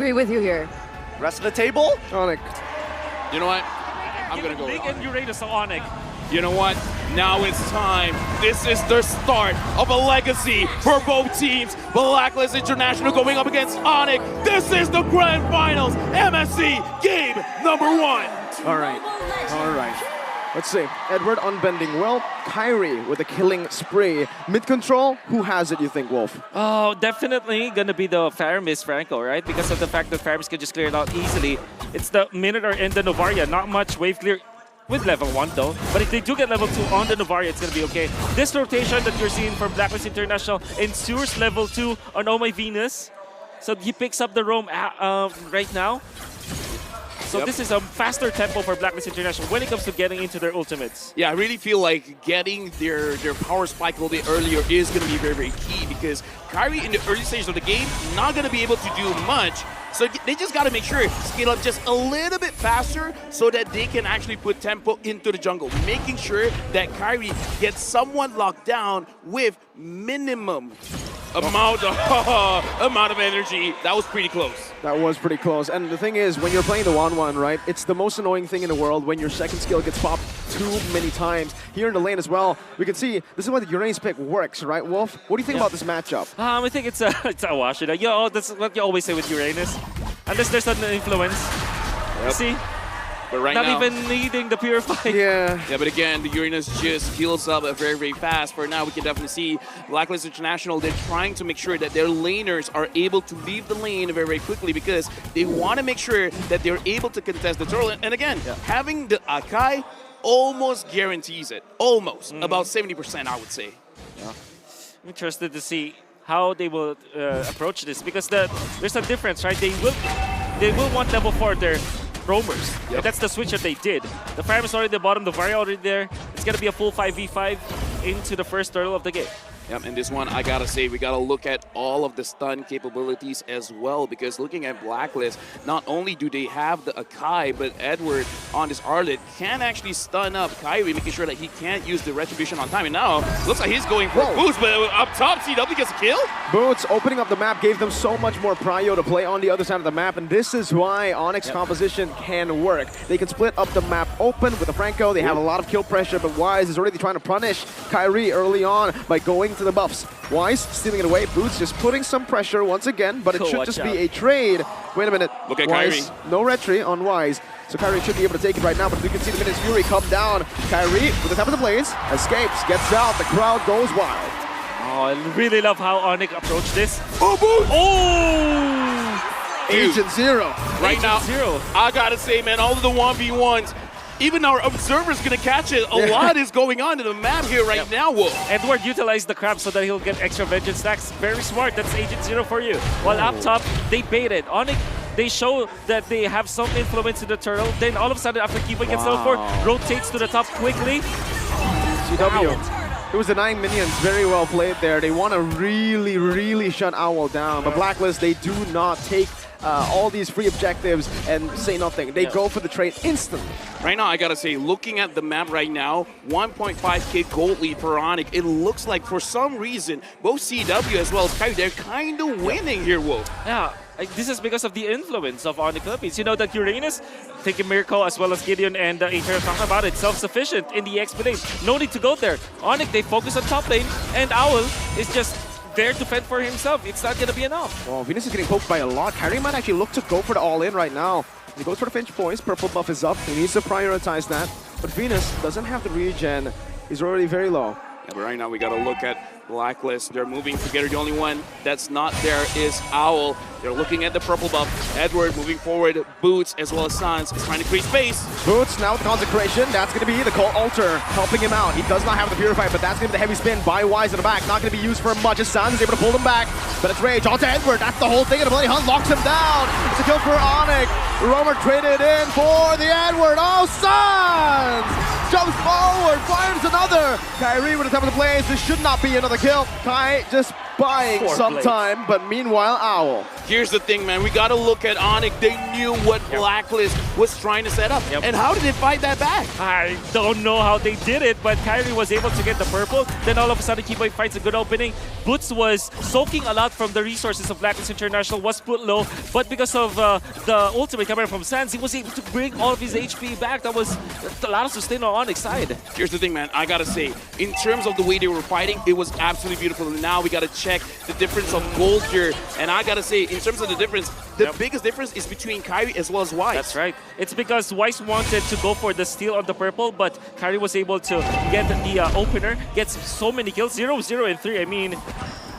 agree with you here. Rest of the table? Onic. You know what? I'm gonna go Big with and Uranus on Onic. You know what? Now it's time. This is the start of a legacy for both teams. Blacklist International going up against Onic. This is the grand finals. MSC game number 1. All right. Let's see. Edward unbending well. Kyrie with a killing spree. Mid control, who has it, you think, Wolf? Oh, definitely gonna be the Faramis Franco, right? Because of the fact that Faramis can just clear it out easily. It's the Minotaur and the Novaria. Not much wave clear with level 1 though. But if they do get level 2 on the Novaria, it's gonna be okay. This rotation that you're seeing from Blacklist International ensures level 2 on Oh My Venus. So he picks up the roam right now. So this is a faster tempo for Blacklist International when it comes to getting into their ultimates. Yeah, I really feel like getting their power spike a little bit earlier is going to be very, very key because Kyrie in the early stages of the game, not going to be able to do much. So they just got to make sure scale up just a little bit faster so that they can actually put tempo into the jungle, making sure that Kyrie gets someone locked down with minimum amount of energy. That was pretty close. That was pretty close. And the thing is, when you're playing the 1-1, right, it's the most annoying thing in the world when your second skill gets popped too many times. Here in the lane as well, we can see this is why the Uranus pick works, right, Wolf? What do you think about this matchup? I think it's a wash. You know, that's what you always say with Uranus. Unless there's an influence. See? But right Not now, even needing the Purify. Yeah, but again, the Uranus just heals up very, very fast. For now, we can definitely see Blacklist International, they're trying to make sure that their laners are able to leave the lane very, very quickly because they want to make sure that they're able to contest the turtle. And again, having the Akai almost guarantees it. Almost. About 70%, I would say. Yeah. Interested to see how they will approach this because there's a difference, right? They will want level 4 their roamers. And that's the switch that they did. The Fire is already at the bottom, the Varia already there. It's going to be a full 5v5 into the first turtle of the game. Yep, and this one, I gotta say, we gotta look at all of the stun capabilities as well, because looking at Blacklist, not only do they have the Akai, but Edward on this Arlet can actually stun up Kyrie, making sure that he can't use the Retribution on time. And now, looks like he's going for a boost, but up top, CW gets a kill. Boots opening up the map gave them so much more prio to play on the other side of the map, and this is why Onyx composition can work. They can split up the map open with the Franco. They have a lot of kill pressure, but Wise is already trying to punish Kyrie early on by going to the buffs. Wise stealing it away. Boots just putting some pressure once again, but it should just be a trade. Wait a minute. Look at Wise, Kyrie. no retry on Wise. So Kyrie should be able to take it right now, but you can see the Minutes Fury come down. Kyrie, with the top of the blades, escapes, gets out. The crowd goes wild. Oh, I really love how Onic approached this. Oh, Boots! Oh! Agent Zero. Right Agent now, Zero. I gotta say, man, all of the 1v1s, even our observer's gonna catch it. A lot is going on in the map here right now, Wolf. Edward utilized the crab so that he'll get extra vengeance stacks. Very smart. That's Agent Zero for you. While up top, they baited. Onic, they show that they have some influence in the turtle. Then all of a sudden, after Kiva gets level 4, rotates to the top quickly. CW. It was the 9 minions. Very well played there. They want to really, really shut Owl down. But Blacklist, they do not take all these free objectives and say nothing. They go for the trade instantly. Right now, I gotta say, looking at the map right now, 1.5k gold lead for Onic. It looks like for some reason, both CW as well as Kyrie, they're kind of winning here, Wolf. Yeah, this is because of the influence of Onic Philippines. You know that Uranus, thinking Miracle as well as Gideon and Aether talking about it, self-sufficient in the XP lane. No need to go there. Onic, they focus on top lane, and Owl is just there to fend for himself. It's not going to be enough. Well, Venus is getting poked by a lot. Kyrie might actually look to go for the all-in right now. He goes for the Finch Poise. Purple buff is up. He needs to prioritize that. But Venus doesn't have the regen. He's already very low. Yeah, but right now we gotta look at Blacklist. They're moving together. The only one that's not there is Owl. They're looking at the purple buff. Edward moving forward. Boots as well as Sans is trying to create space. Boots now with Consecration. That's going to be the Cult Altar helping him out. He does not have the Purify, but that's going to be the heavy spin by Wise in the back. Not going to be used for much as Sans is able to pull him back. But it's Rage onto Edward. That's the whole thing. And the Bloody Hunt locks him down. It's a kill for Onic. Roamer traded in for the Edward. Oh, Sans! Jumps forward, fires another. Kyrie with the top of the blaze. This should not be another kill. Kai just buying Four some blades. time, but meanwhile, Owl. Here's the thing, man. We got to look at Onic. They knew what Blacklist was trying to set up. Yep. And how did they fight that back? I don't know how they did it, but Kyrie was able to get the purple. Then all of a sudden, Keyboy finds a good opening. Boots was soaking a lot from the resources of Blacklist International, was put low, but because of the ultimate coming from Sands, he was able to bring all of his HP back. That was a lot of sustain on Onyx side. Here's the thing, man. I got to say, in terms of the way they were fighting, it was absolutely beautiful. And now we got to check the difference of gold here. And I got to say, in terms of the difference, the biggest difference is between Kyrie as well as Wise. That's right. It's because Wise wanted to go for the steal on the purple, but Kyrie was able to get the opener, gets so many kills, 0, 0, and 3. I mean,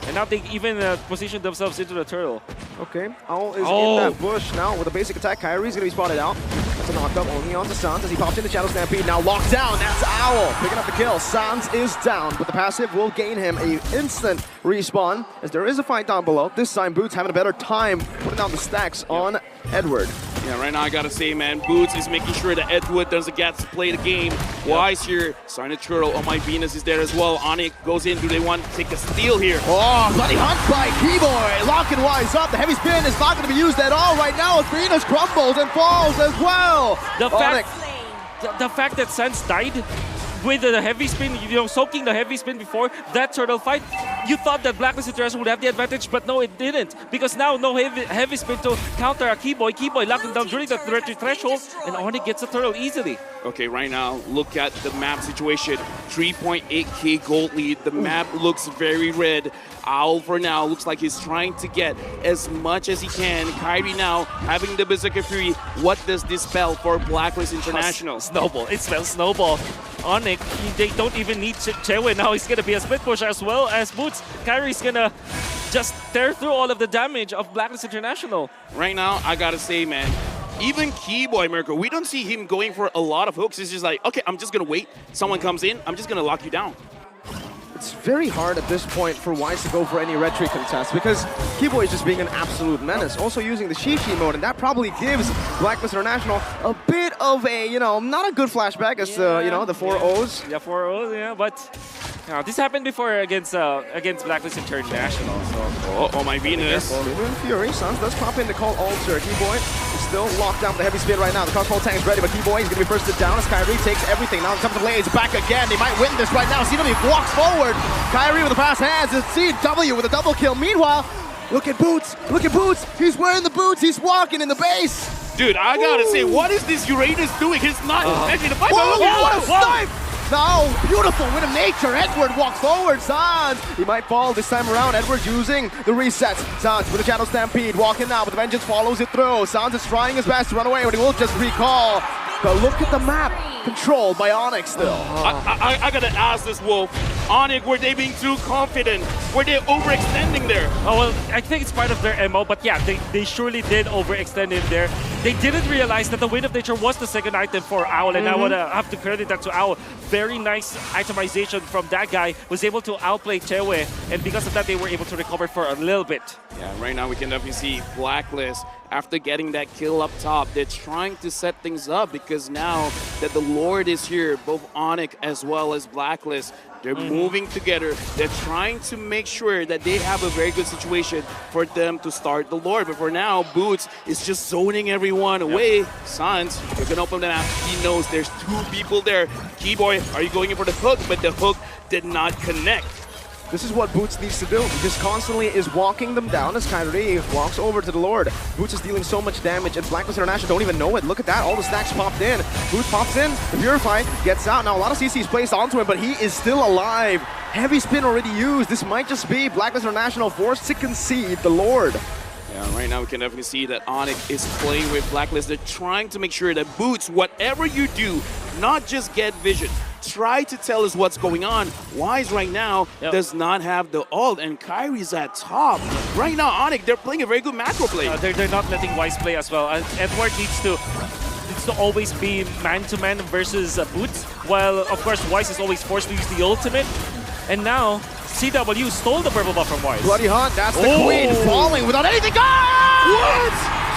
and now they even positioned themselves into the turtle. Okay, Owl is in that bush now with a basic attack. Kyrie's going to be spotted out. That's a knocked up only onto Sans as he pops in the Shadow Stampede. Now locked down, that's Owl picking up the kill. Sans is down, but the passive will gain him an instant respawn as there is a fight down below. This time Boots having a better time putting down the stacks on Edward. Yeah, right now I gotta say, man, Boots is making sure that Edward doesn't get to play the game. Wise here, starting to turtle. Oh, my Venus is there as well. Onic goes in. Do they want to take a steal here? Oh, bloody hunt by Keyboy. Locking Wise up. The heavy spin is not going to be used at all right now as Venus crumbles and falls as well. The fact that Sans died with the heavy spin, you know, soaking the heavy spin before that turtle fight, you thought that Blacklist International would have the advantage, but no, it didn't. Because now, no heavy spin to counter a Keyboy. Keyboy locked him down during the threshold, and Onic gets the turtle easily. Okay, right now, look at the map situation. 3.8k gold lead. The map looks very red. Owl for now looks like he's trying to get as much as he can. Kyrie now having the Berserker Fury. What does this spell for Blacklist International? Snowball. It spells snowball. Onic, they don't even need Chewe now. He's going to be a split push as well as Boots. Kyrie's going to just tear through all of the damage of Blacklist International. Right now, I gotta say, man, even Keyboy Mirko, we don't see him going for a lot of hooks. It's just like, okay, I'm just gonna wait. Someone comes in, I'm just gonna lock you down. It's very hard at this point for Wise to go for any retreat contest because Keyboy is just being an absolute menace. Also using the Shishi mode, and that probably gives Blacklist International a bit of a, you know, not a good flashback as, you know, the 4 O's. Yeah, 4 O's, yeah, but this happened before against Blacklist International, so... Oh, my Venus. Even Fury, Sans does pop in to call Alter. Keyboy is still locked down with the heavy spin right now. The crossbow tank is ready, but Keyboy is going to be first to down as Kyrie takes everything. Now comes the blades back again. They might win this right now. CW walks forward. Kyrie with the fast hands and CW with a double kill. Meanwhile, look at Boots. Look at Boots. He's wearing the boots. He's walking in the base. Dude, I gotta say, what is this Uranus doing? He's not actually the fight. Whoa, what a snipe! Now, beautiful win of nature. Edward walks forward. Sans, he might fall this time around. Edward using the resets. Sans with the Shadow Stampede, walking now, but the Vengeance follows it through. Sans is trying his best to run away, but he will just recall. But look at the map, controlled by Onic still. I gotta ask this, Wolf. Onic, were they being too confident? Were they overextending there? Oh, well, I think it's part of their MO, but yeah, they surely did overextend in there. They didn't realize that the Wind of Nature was the second item for Owl, and I want to have to credit that to Owl. Very nice itemization from that guy, was able to outplay Chewe, and because of that, they were able to recover for a little bit. Yeah, right now we can definitely see Blacklist, after getting that kill up top, they're trying to set things up because now that the Lord is here, both Onic as well as Blacklist, they're moving together. They're trying to make sure that they have a very good situation for them to start the Lord. But for now, Boots is just zoning everyone away. Sans, you're going to open the map. He knows there's 2 people there. Keyboy, are you going in for the hook? But the hook did not connect. This is what Boots needs to do. He just constantly is walking them down as Kyrie walks over to the Lord. Boots is dealing so much damage, and Blacklist International don't even know it. Look at that, all the stacks popped in. Boots pops in, the Purify gets out. Now a lot of CC is placed onto him, but he is still alive. Heavy spin already used. This might just be Blacklist International forced to concede the Lord. Yeah, right now we can definitely see that Onic is playing with Blacklist. They're trying to make sure that Boots, whatever you do, not just get vision. Try to tell us what's going on. Wise right now does not have the ult, and Kyrie's at top. Right now, Onic, they're playing a very good macro play. They're not letting Wise play as well. Edward needs to always be man-to-man versus Boots, while, of course, Wise is always forced to use the ultimate. And now, CW stole the purple buff from Wise. Bloody Hunt, that's the Queen falling without anything. Ah! What?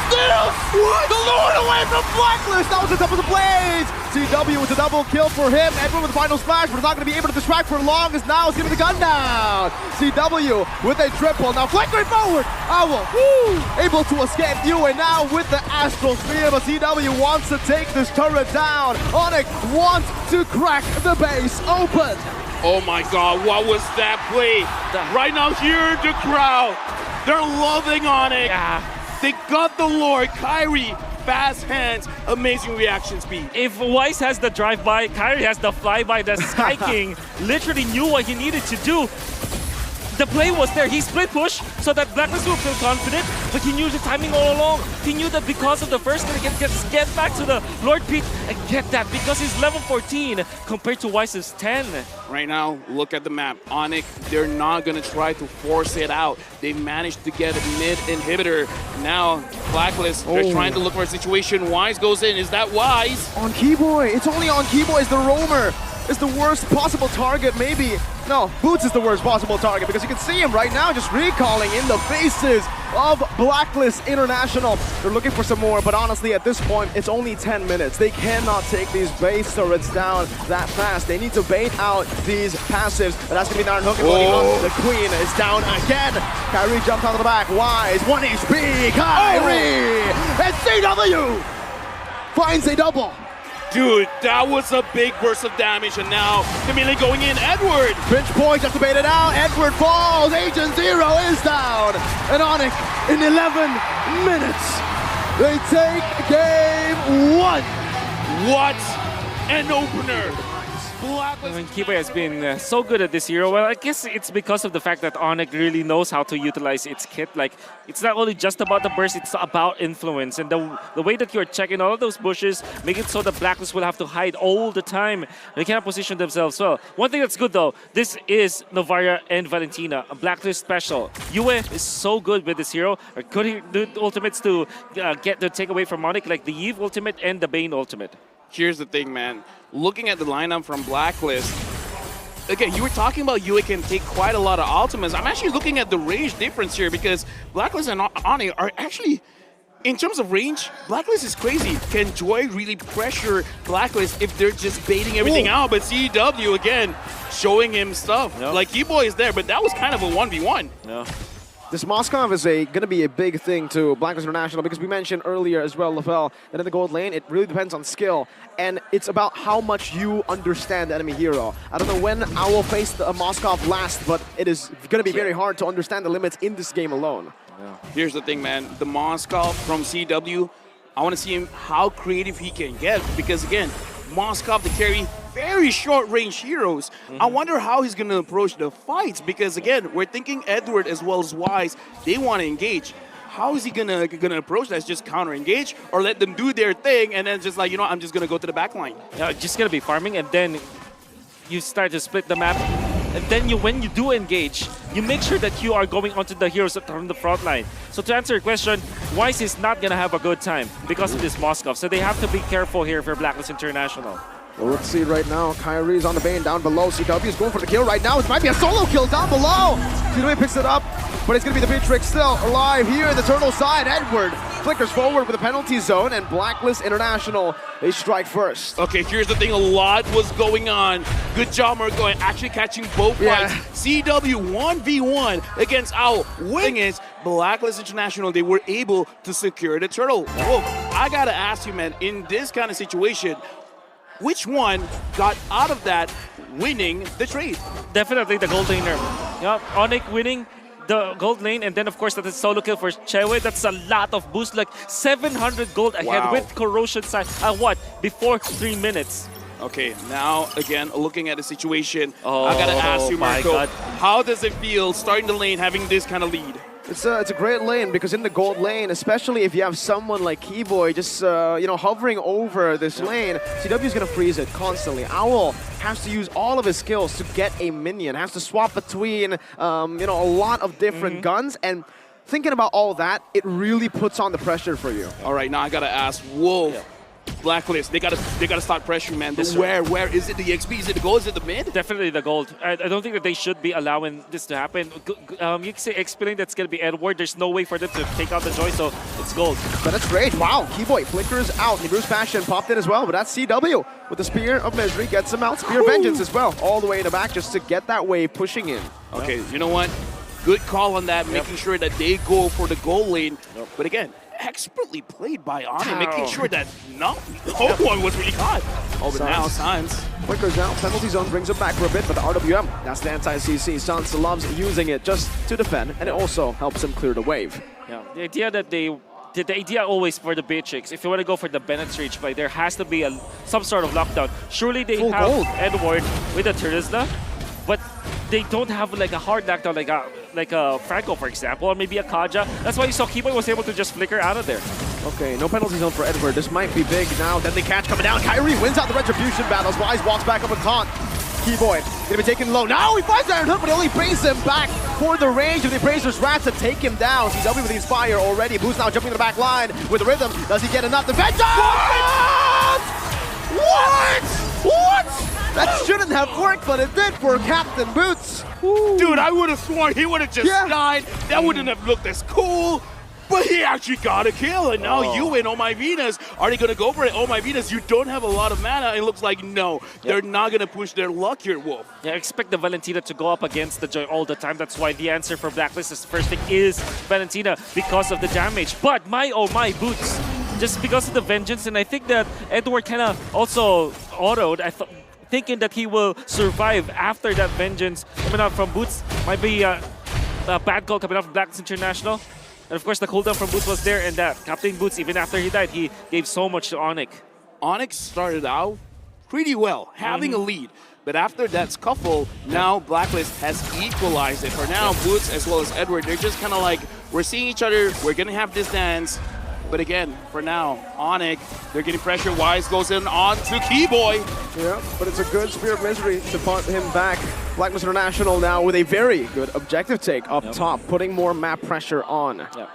Still What? The Lord away from Blacklist! That was the top of the blades! CW with a double kill for him. Edward with the final splash, but it's not going to be able to distract for long as now he's giving the gun down. CW with a triple. Now flickering forward. Owl able to escape you, and now with the Astral Sphere, but CW wants to take this turret down. Onic wants to crack the base open. Oh my God, what was that play? Right now, hear the crowd. They're loving on it. Yeah. They got the Lord. Kyrie, fast hands, amazing reaction speed. If Weiss has the drive-by, Kyrie has the fly-by. The Sky King literally knew what he needed to do. The play was there. He split push so that Blacklist will feel confident, but he knew the timing all along. He knew that because of the first gonna get back to the Lord Peak and get that because he's level 14 compared to Weiss's 10. Right now, look at the map. Onic, they're not gonna try to force it out. They managed to get a mid inhibitor. Now, Blacklist, they're trying to look for a situation. Wise goes in. Is that Wise? On Keyboy. It's only on Keyboy is the roamer. It's the worst possible target, maybe. No, Boots is the worst possible target because you can see him right now just recalling in the faces of Blacklist International. They're looking for some more, but honestly, at this point, it's only 10 minutes. They cannot take these base turrets down that fast. They need to bait out these passives, and that's going to be Darren Hook. The Queen is down again. Kyrie jumped out of the back. Wise, 1 HP. Kyrie! And CW finds a double. Dude, that was a big burst of damage, and now the melee going in. Edward! Pinch point, just to bait it out. Edward falls. Agent Zero is down. And Onic in 11 minutes. They take game 1. What an opener! Blacklist. Keyboy has been so good at this hero. Well, I guess it's because of the fact that Onic really knows how to utilize its kit. Like, it's not only just about the burst, it's about influence. And the way that you're checking all of those bushes, make it so that Blacklist will have to hide all the time. They cannot position themselves well. One thing that's good, though, this is Novaria and Valentina, a Blacklist special. Yue is so good with this hero. Good ultimates to take away from Onic, like the Eve ultimate and the Bane ultimate. Here's the thing, man. Looking at the lineup from Blacklist, again, you were talking about Yue can take quite a lot of ultimates. I'm actually looking at the range difference here because Blacklist and Onic are actually, in terms of range, Blacklist is crazy. Can Joy really pressure Blacklist if they're just baiting everything out? But CW, again, showing him stuff. Yep. Like, Keyboy is there, but that was kind of a 1v1. Yeah. This Moskov is going to be a big thing to Blacklist International because we mentioned earlier as well, Lafell, that in the gold lane, it really depends on skill. And it's about how much you understand the enemy hero. I don't know when Owl faced a Moskov last, but it is going to be very hard to understand the limits in this game alone. Yeah. Here's the thing, man. The Moskov from CW, I want to see him how creative he can get because, again, Moskov to carry very short-range heroes. I wonder how he's going to approach the fights because, again, we're thinking Edward as well as Wise, they want to engage. How is he gonna approach that? Just counter-engage or let them do their thing and then just like, you know, I'm just going to go to the back line? Yeah, just going to be farming and then you start to split the map. And then when you do engage, you make sure that you are going onto the heroes from the front line. So to answer your question, Wise is not going to have a good time because of this Moskov. So they have to be careful here for Blacklist International. Well, let's see right now. Kyrie's on the Bane down below. CW is going for the kill right now. It might be a solo kill down below. CW picks it up, but it's going to be the Beatrix still alive here in the turtle side. Edward flickers forward with a penalty zone, and Blacklist International, they strike first. Okay, here's the thing. A lot was going on. Good job, Marco, actually catching both fights. CW 1v1 against Owl. Wing is Blacklist International. They were able to secure the turtle. Whoa, I got to ask you, man, in this kind of situation, which one got out of that winning the trade? Definitely the gold laner. Yeah, Onic winning the gold lane, and then of course that is solo kill for Chewe. That's a lot of boost, like 700 gold ahead with corrosion side. Before 3 minutes. Okay, now again looking at the situation, I gotta ask you, Marco, how does it feel starting the lane having this kind of lead? It's a great lane because in the gold lane, especially if you have someone like Keyboy just hovering over this lane, CW is gonna freeze it constantly. Owl has to use all of his skills to get a minion, has to swap between a lot of different guns, and thinking about all that, it really puts on the pressure for you. All right, now I gotta ask, Wolf, Blacklist, they gotta start pressuring, man. This where is it the XP? Is it the gold? Is it the mid? Definitely the gold. I don't think that they should be allowing this to happen. You can say explain that's going to be Edward. There's no way for them to take out the Joy, so it's gold. But that's great. Wow, Keyboy flickers out. The Bruce Passion popped in as well, but that's CW with the Spear of Misery. Gets him out. Spear of Vengeance as well. All the way in the back just to get that wave pushing in. Okay, you know what? Good call on that, making sure that they go for the goal lane. But again, expertly played by Onic, making sure that no one was really caught. Oh, but now Sans flickers out. Penalty zone brings him back for a bit, but the RWM, that's the anti-CC. Sans loves using it just to defend, and it also helps him clear the wave. Yeah, the idea that the idea always for the Beatrix, if you want to go for the Bennett's Reach, but there has to be some sort of lockdown. Surely they Full have gold. Edward with a Terizla, but they don't have like a hard lockdown like a Franco, for example, or maybe a Kaja. That's why you saw Keyboy was able to just flicker out of there. Okay, no penalty zone for Edward. This might be big now. Deadly catch coming down. Kyrie wins out the Retribution battles. Wise walks back up and taunt. Keyboy gonna be taken low. Now he finds Iron Hook, but he only brings him back for the range of the Appraiser's Rats to take him down. CW with the Inspire already. Boost now jumping to the back line with the rhythm. Does he get enough? The Vengeance! What? That shouldn't have worked, but it did for Captain Boots. Ooh. dude, I would have sworn he would have just died. That wouldn't have looked as cool. But he actually got a kill, and now you and Oh My Venus, are they going to go for it? Oh My Venus, you don't have a lot of mana. It looks like no, they're not going to push their luck here, Wolf. Yeah, expect the Valentina to go up against the Joy all the time. That's why the answer for Blacklist is first pick is Valentina because of the damage. But my oh my Boots, just because of the Vengeance, and I think that Edward kind of also autoed. Thinking that he will survive after that Vengeance coming out from Boots. Might be a bad call coming out from Blacklist International. And of course, the cooldown from Boots was there, and that Captain Boots, even after he died, he gave so much to Onic. Onic started out pretty well, having a lead. But after that scuffle, now Blacklist has equalized it. For now, Boots as well as Edward, they're just kind of like, we're seeing each other, we're going to have this dance. But again, for now, Onic, they're getting pressure. Wise goes in on to Keyboy. Yeah, but it's a good Spear of Misery to put him back. Blacklist International now with a very good objective take up top, putting more map pressure on. Yeah.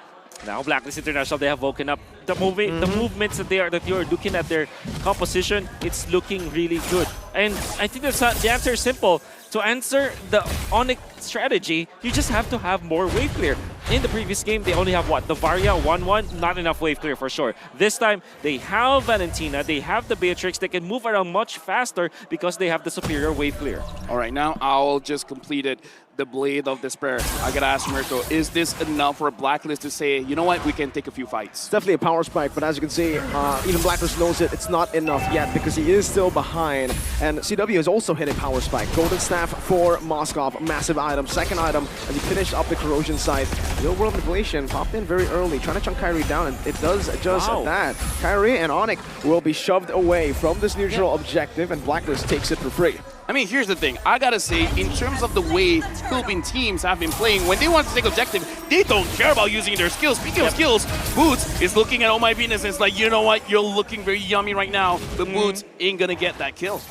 Now Blacklist International, they have woken up. The movements that you're looking at their composition, it's looking really good. And I think the answer is simple. To answer the Onic strategy, you just have to have more wave clear. In the previous game, they only have what? The Varia 1-1, not enough wave clear for sure. This time, they have Valentina, they have the Beatrix, they can move around much faster because they have the superior wave clear. All right, now Owl just completed the Blade of Despair. I gotta ask Mirko, is this enough for Blacklist to say, you know what, we can take a few fights? It's definitely a power spike, but as you can see, even Blacklist knows it's not enough yet because he is still behind. And CW has also hit a power spike. Golden Staff for Moskov, massive item, second item, and he finished up the Corrosion side. Real World Manipulation popped in very early, trying to chunk Kyrie down, and it does just that. Kyrie and Onic will be shoved away from this neutral objective, and Blacklist takes it for free. I mean, here's the thing. I gotta say, in terms of the way Philippine teams have been playing, when they want to take objective, they don't care about using their skills. Speaking of skills, Boots is looking at Oh My Venus and it's like, you know what, you're looking very yummy right now, but Boots ain't gonna get that kill.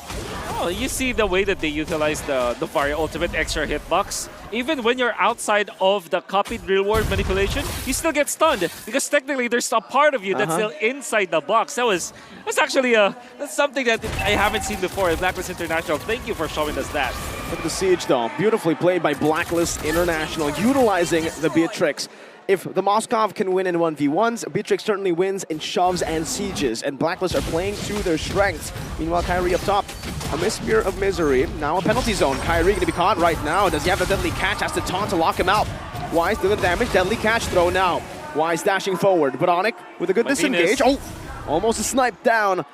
Oh, you see the way that they utilize the Varia ultimate extra hitbox. Even when you're outside of the copied real world manipulation, you still get stunned because technically there's a part of you that's still inside the box. That's actually that's something that I haven't seen before in Blacklist International. Thank you for showing us that. Look at the siege though, beautifully played by Blacklist International, utilizing the Beatrix. If the Moskov can win in 1v1s, Beatrix certainly wins in shoves and sieges, and Blacklist are playing to their strengths. Meanwhile, Kyrie up top, a Spear of Misery, now a penalty zone. Kyrie gonna be caught right now. Does he have the Deadly Catch? Has to taunt to lock him out. Wise doing the damage, Deadly Catch throw now. Wise dashing forward, but Onic with a good disengage. Venus. Oh, almost a snipe down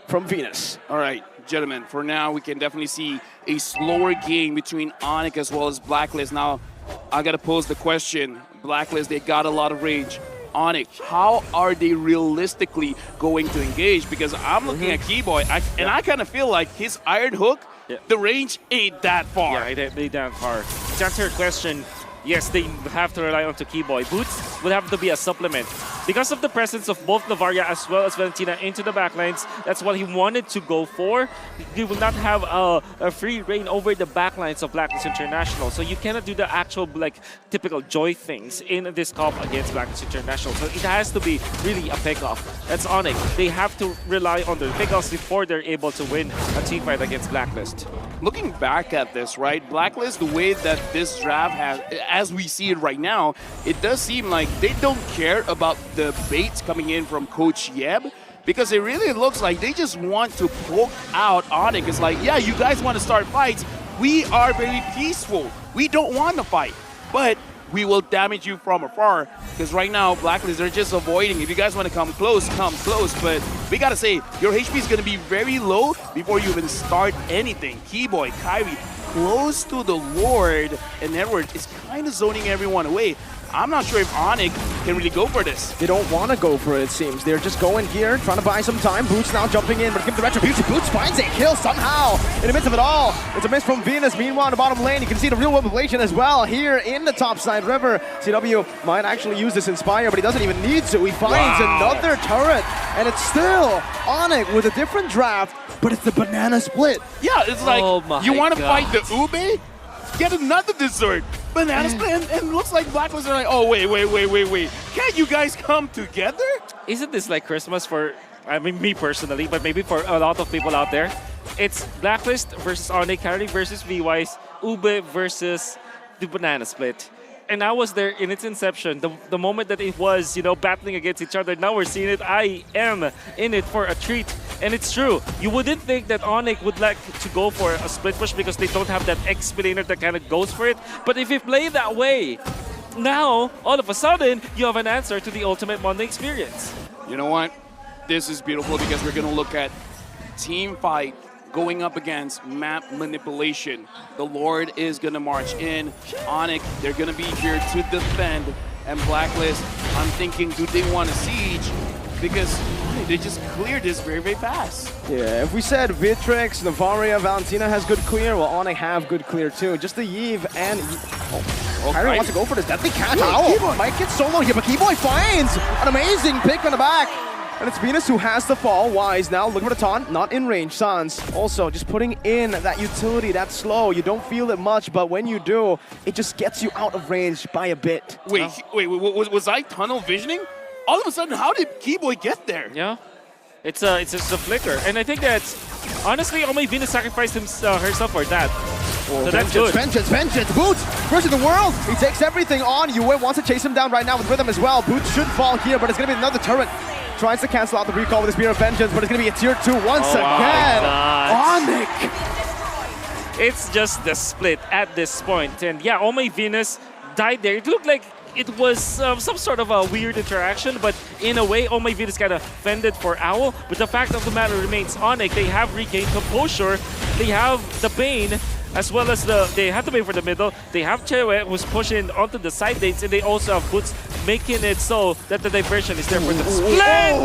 from Venus. All right, gentlemen, for now, we can definitely see a slower game between Onic as well as Blacklist. Now, I gotta pose the question. Blacklist, they got a lot of range. Onic, how are they realistically going to engage? Because I'm looking at Keyboy, and I kind of feel like his Iron Hook, the range ain't that far. Yeah, it ain't that far. To answer your question, yes, they have to rely on Keyboy. Boots would have to be a supplement. Because of the presence of both Novaria as well as Valentina into the backlines, that's what he wanted to go for. He will not have a free reign over the backlines of Blacklist International. So you cannot do the actual like typical Joy things in this comp against Blacklist International. So it has to be really a pickoff. That's Onic. They have to rely on their pickoffs before they're able to win a team fight against Blacklist. Looking back at this, right, Blacklist, the way that this draft has, as we see it right now, it does seem like they don't care about the baits coming in from Coach Yeb, because it really looks like they just want to poke out Onic. It's like, yeah, you guys want to start fights. We are very peaceful. We don't want to fight, but we will damage you from afar. Because right now, Blacklist, they're just avoiding. If you guys want to come close, but we gotta say, your HP is gonna be very low before you even start anything. Keyboy, Kyrie, close to the Lord, and Edward is kind of zoning everyone away. I'm not sure if Onic can really go for this. They don't want to go for it, it seems. They're just going here, trying to buy some time. Boots now jumping in, but give the retribution. Boots finds a kill somehow in the midst of it all. It's a miss from Venus. Meanwhile, in the bottom lane, you can see the real mobilization as well here in the top side river. CW might actually use this Inspire, but he doesn't even need to. He finds another turret, and it's still Onic with a different draft, but it's the banana split. Yeah, it's like, you want to fight the Ube? Get another dessert. Banana split, and looks like Blacklist are like, oh, wait. Can't you guys come together? Isn't this like Christmas for, I mean, me personally, but maybe for a lot of people out there? It's Blacklist versus Onic, Kyrie versus VYs, Ube versus the banana split. And I was there in its inception, the moment that it was, you know, battling against each other. Now we're seeing it. I am in it for a treat. And it's true. You wouldn't think that Onic would like to go for a split push because they don't have that explainer that kind of goes for it. But if you play that way, now, all of a sudden, you have an answer to the ultimate Monday experience. You know what? This is beautiful because we're going to look at team fight going up against map manipulation. The Lord is going to march in. Onic, they're going to be here to defend. And Blacklist, I'm thinking, do they want to siege? Because they just cleared this very, very fast. Yeah, if we said Vitrix, Novaria, Valentina has good clear, well, Onic have good clear too. Just the Yve and... Kyrie wants to go for this deadly catch. Owl might get solo here, but Keyboy finds an amazing pick from the back. And it's Venus who has the fall. Wise now looking for the taunt, not in range. Sans also just putting in that utility, that slow. You don't feel it much, but when you do, it just gets you out of range by a bit. Wait, was I tunnel visioning? All of a sudden, how did Keyboy get there? Yeah, it's just a flicker. And I think that, honestly, only Venus sacrificed herself for that. Oh, so that's good. Vengeance. Boots versus the world. He takes everything on. Yue wants to chase him down right now with Rhythm as well. Boots should fall here, but it's going to be another turret. Tries to cancel out the recall with the Spear of Vengeance, but it's going to be a tier 2 once again. Onic! It's just the split at this point. And yeah, Ome Venus died there. It looked like it was some sort of a weird interaction, but in a way, Ome Venus kind of fended for Owl. But the fact of the matter remains, Onic, they have regained composure. They have the Bane, as well as they have the Bane for the middle. They have Chewe, who's pushing onto the side lanes, and they also have Boots, making it so that the diversion is there for the split!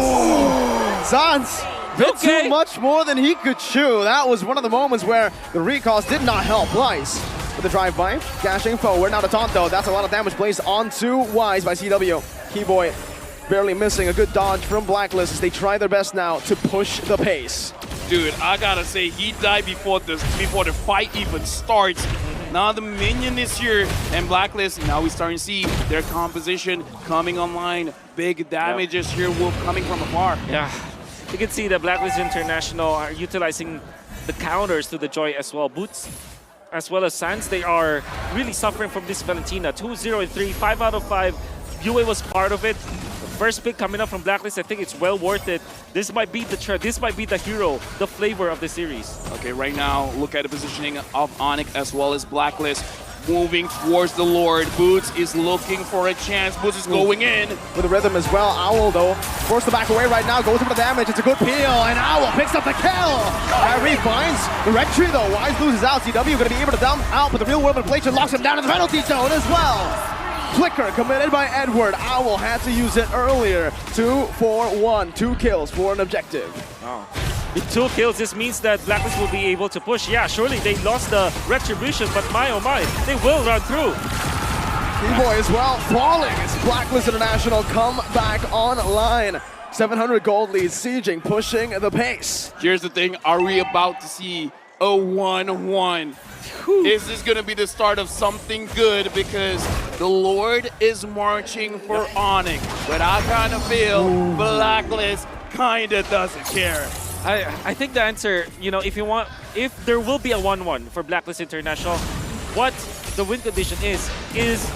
Sans did too much more than he could chew. That was one of the moments where the recalls did not help. Wise with the drive-by, dashing forward. Now the taunt though, that's a lot of damage placed onto Wise by CW. Keyboy barely missing. A good dodge from Blacklist as they try their best now to push the pace. Dude, I gotta say, he died before the fight even starts. Now the minion is here, and Blacklist, now we're starting to see their composition coming online. Big damages here coming from afar. Yeah, you can see that Blacklist International are utilizing the counters to the Joy as well. Boots, as well as Sans, they are really suffering from this Valentina. 2-0 and 3, 5 out of 5. Yue was part of it. First pick coming up from Blacklist, I think it's well worth it. This might be the hero, the flavor of the series. Okay, right now, look at the positioning of Onic as well as Blacklist. Moving towards the Lord. Boots is looking for a chance. Boots is going in. With the Rhythm as well. Owl, though, forced to back away right now. Goes for the damage. It's a good peel, and Owl picks up the kill. Kyrie finds the red tree, though. Wise loses out. CW going to be able to dump out, but the real world manipulation locks him down in the penalty zone as well. Flicker committed by Edward. Owl had to use it earlier. 2-4-1. 2 kills for an objective. Oh. With 2 kills, this means that Blacklist will be able to push. Yeah, surely they lost the retribution, but my oh my, they will run through. B-Boy as well, falling as Blacklist International come back online. 700 gold lead, sieging, pushing the pace. Here's the thing, are we about to see a 1-1? Is this going to be the start of something good? Because the Lord is marching for Onic, but I kind of feel Blacklist kind of doesn't care. I think the answer, you know, if if there will be a 1-1 for Blacklist International, what the win condition is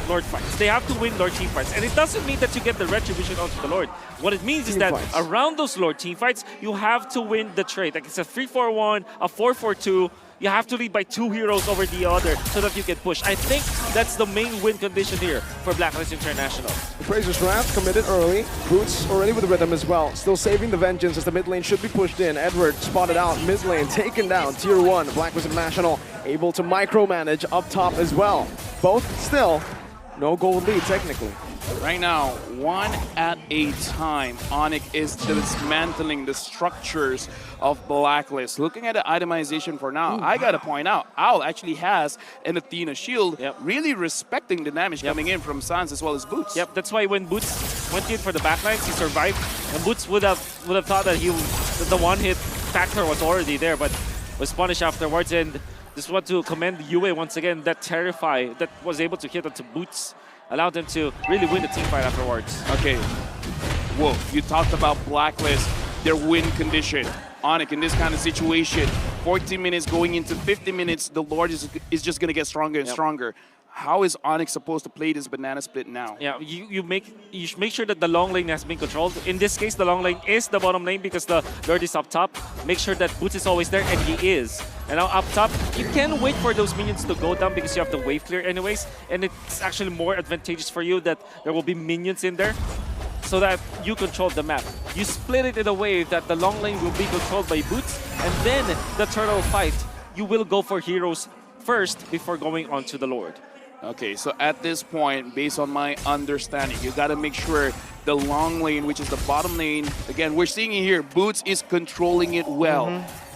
Lord fights. They have to win Lord team fights. And it doesn't mean that you get the retribution onto the Lord. What it means is that around those Lord team fights, you have to win the trade. Like it's a 3-4-1, a 4-4-2. You have to lead by 2 heroes over the other so that you can push. I think that's the main win condition here for Blacklist International. The Praisers Wrath committed early. Boots already with the rhythm as well. Still saving the Vengeance as the mid lane should be pushed in. Edward spotted out. Mid lane taken down. Tier 1. Blacklist International able to micromanage up top as well. Both still no gold lead technically. Right now, one at a time, Onic is dismantling the structures of Blacklist. Looking at the itemization for now, I gotta point out, Owl actually has an Athena shield, really respecting the damage coming in from Sans as well as Boots. Yep, that's why when Boots went in for the backlines, he survived, and Boots would have thought that the one-hit factor was already there, but was punished afterwards. And just want to commend Yue once again, that Terrify that was able to hit onto Boots. Allowed them to really win the team fight afterwards. Okay, whoa, you talked about Blacklist, their win condition. Onic, in this kind of situation, 14 minutes going into 50 minutes, the Lord is just going to get stronger and stronger. How is Onic supposed to play this banana split now? Yeah, you should make sure that the long lane has been controlled. In this case, the long lane is the bottom lane because the Lord is up top. Make sure that Boots is always there, and he is. And now up top, you can wait for those minions to go down because you have the wave clear anyways, and it's actually more advantageous for you that there will be minions in there so that you control the map. You split it in a way that the long lane will be controlled by Boots, and then the turtle fight, you will go for heroes first before going on to the Lord. Okay, so at this point, based on my understanding, you got to make sure the long lane, which is the bottom lane, again, we're seeing it here, Boots is controlling it well.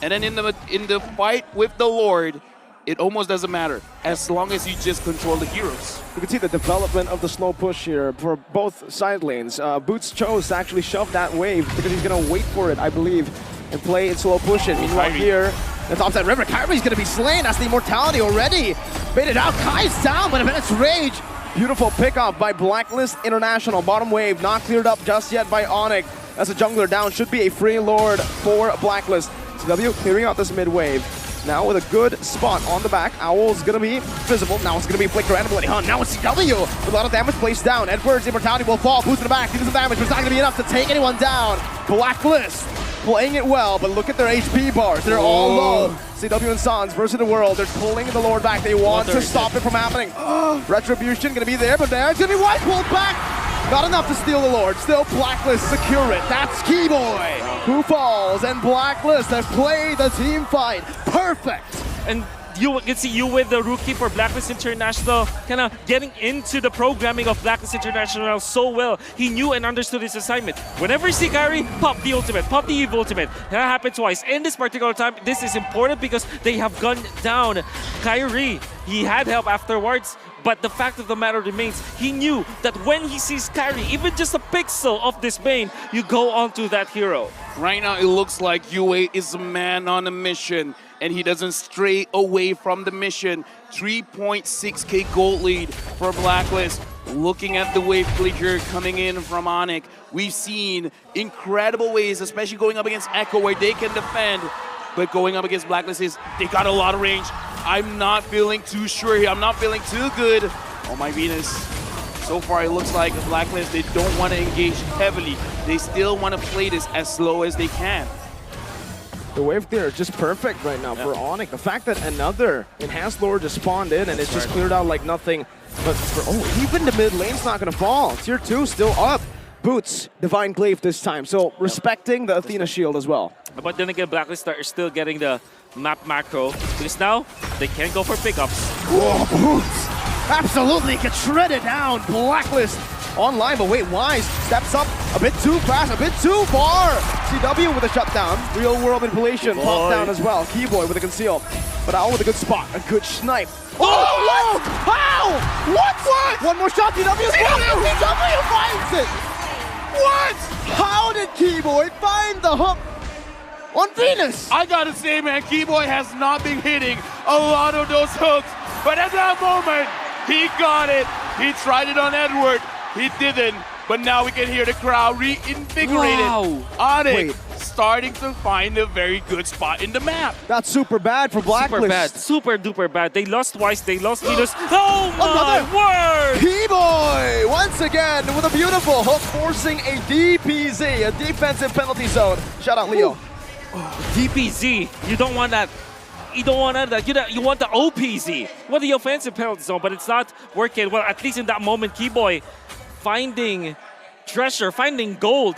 And then in the fight with the Lord, it almost doesn't matter, as long as you just control the heroes. You can see the development of the slow push here for both side lanes. Boots chose to actually shove that wave because he's going to wait for it, I believe, and play it slow push it. Meanwhile here, the topside river, Kyrie's going to be slain. That's the immortality already. Baited out, Kai's down, but a minute's rage. Beautiful pickup by Blacklist International. Bottom wave not cleared up just yet by Onic. That's a jungler down. Should be a free Lord for Blacklist. CW clearing out this mid wave. Now with a good spot on the back. Owl's going to be visible. Now it's going to be Flicker and Bloody Hunt. Now it's CW with a lot of damage placed down. Edward's immortality will fall. Boost in the back. He does some damage, but it's not going to be enough to take anyone down. Blacklist playing it well, but look at their HP bars. They're all low. CW and Sans versus the world. They're pulling the Lord back. They want to stop it from happening. Retribution going to be there, but there's going to be White pulled back. Not enough to steal the Lord. Still Blacklist secure it. That's Keyboy who falls, and Blacklist have played the team fight perfect. And you can see you with the rookie for Blacklist International, kind of getting into the programming of Blacklist International so well. He knew and understood his assignment. Whenever you see Kyrie, pop the ultimate, pop the Eve ultimate. That happened twice. In this particular time, this is important because they have gunned down Kyrie. He had help afterwards, but the fact of the matter remains, he knew that when he sees Kyrie, even just a pixel of this Bane, you go on to that hero. Right now, it looks like Yue is a man on a mission, and he doesn't stray away from the mission. 3.6k gold lead for Blacklist. Looking at the wave flicker coming in from Onic, we've seen incredible ways, especially going up against Echo, where they can defend. But going up against Blacklist they got a lot of range. I'm not feeling too sure here. I'm not feeling too good. Oh my Venus. So far, it looks like Blacklist, they don't want to engage heavily. They still want to play this as slow as they can. The wave clear is just perfect right now for Onic. The fact that another Enhanced Lord just spawned in and it's just cleared out like nothing. But for, even the mid lane's not going to fall. Tier 2 still up. Boots, Divine Glaive this time. So respecting the Athena shield as well. But then again, Blacklist are still getting the map macro because now they can go for pickups. Whoa, Boots! Absolutely get shredded down. Blacklist online, but wait, Wise steps up a bit too fast, a bit too far. CW with a shutdown. Real world manipulation. Pop down as well. Keyboy with a conceal. But Owl with a good spot. A good snipe. Oh, what? How? What? One more shot. CW finds it. What? How did Keyboy find the hook on Venus? I gotta say, man, Keyboy has not been hitting a lot of those hooks. But at that moment, he got it. He tried it on Edward. He didn't. But now we can hear the crowd reinvigorated. Wow. Onic starting to find a very good spot in the map. That's super bad for Blacklist. Super bad. Super duper bad. They lost twice. They lost Venus. Oh my word! Keyboy once again with a beautiful hook, forcing a DPZ, a defensive penalty zone. Shout out Leo. DPZ. You don't want that. You don't want that. You want the OPZ. What the offensive penalty zone, but it's not working. Well, at least in that moment, Keyboy finding treasure, finding gold.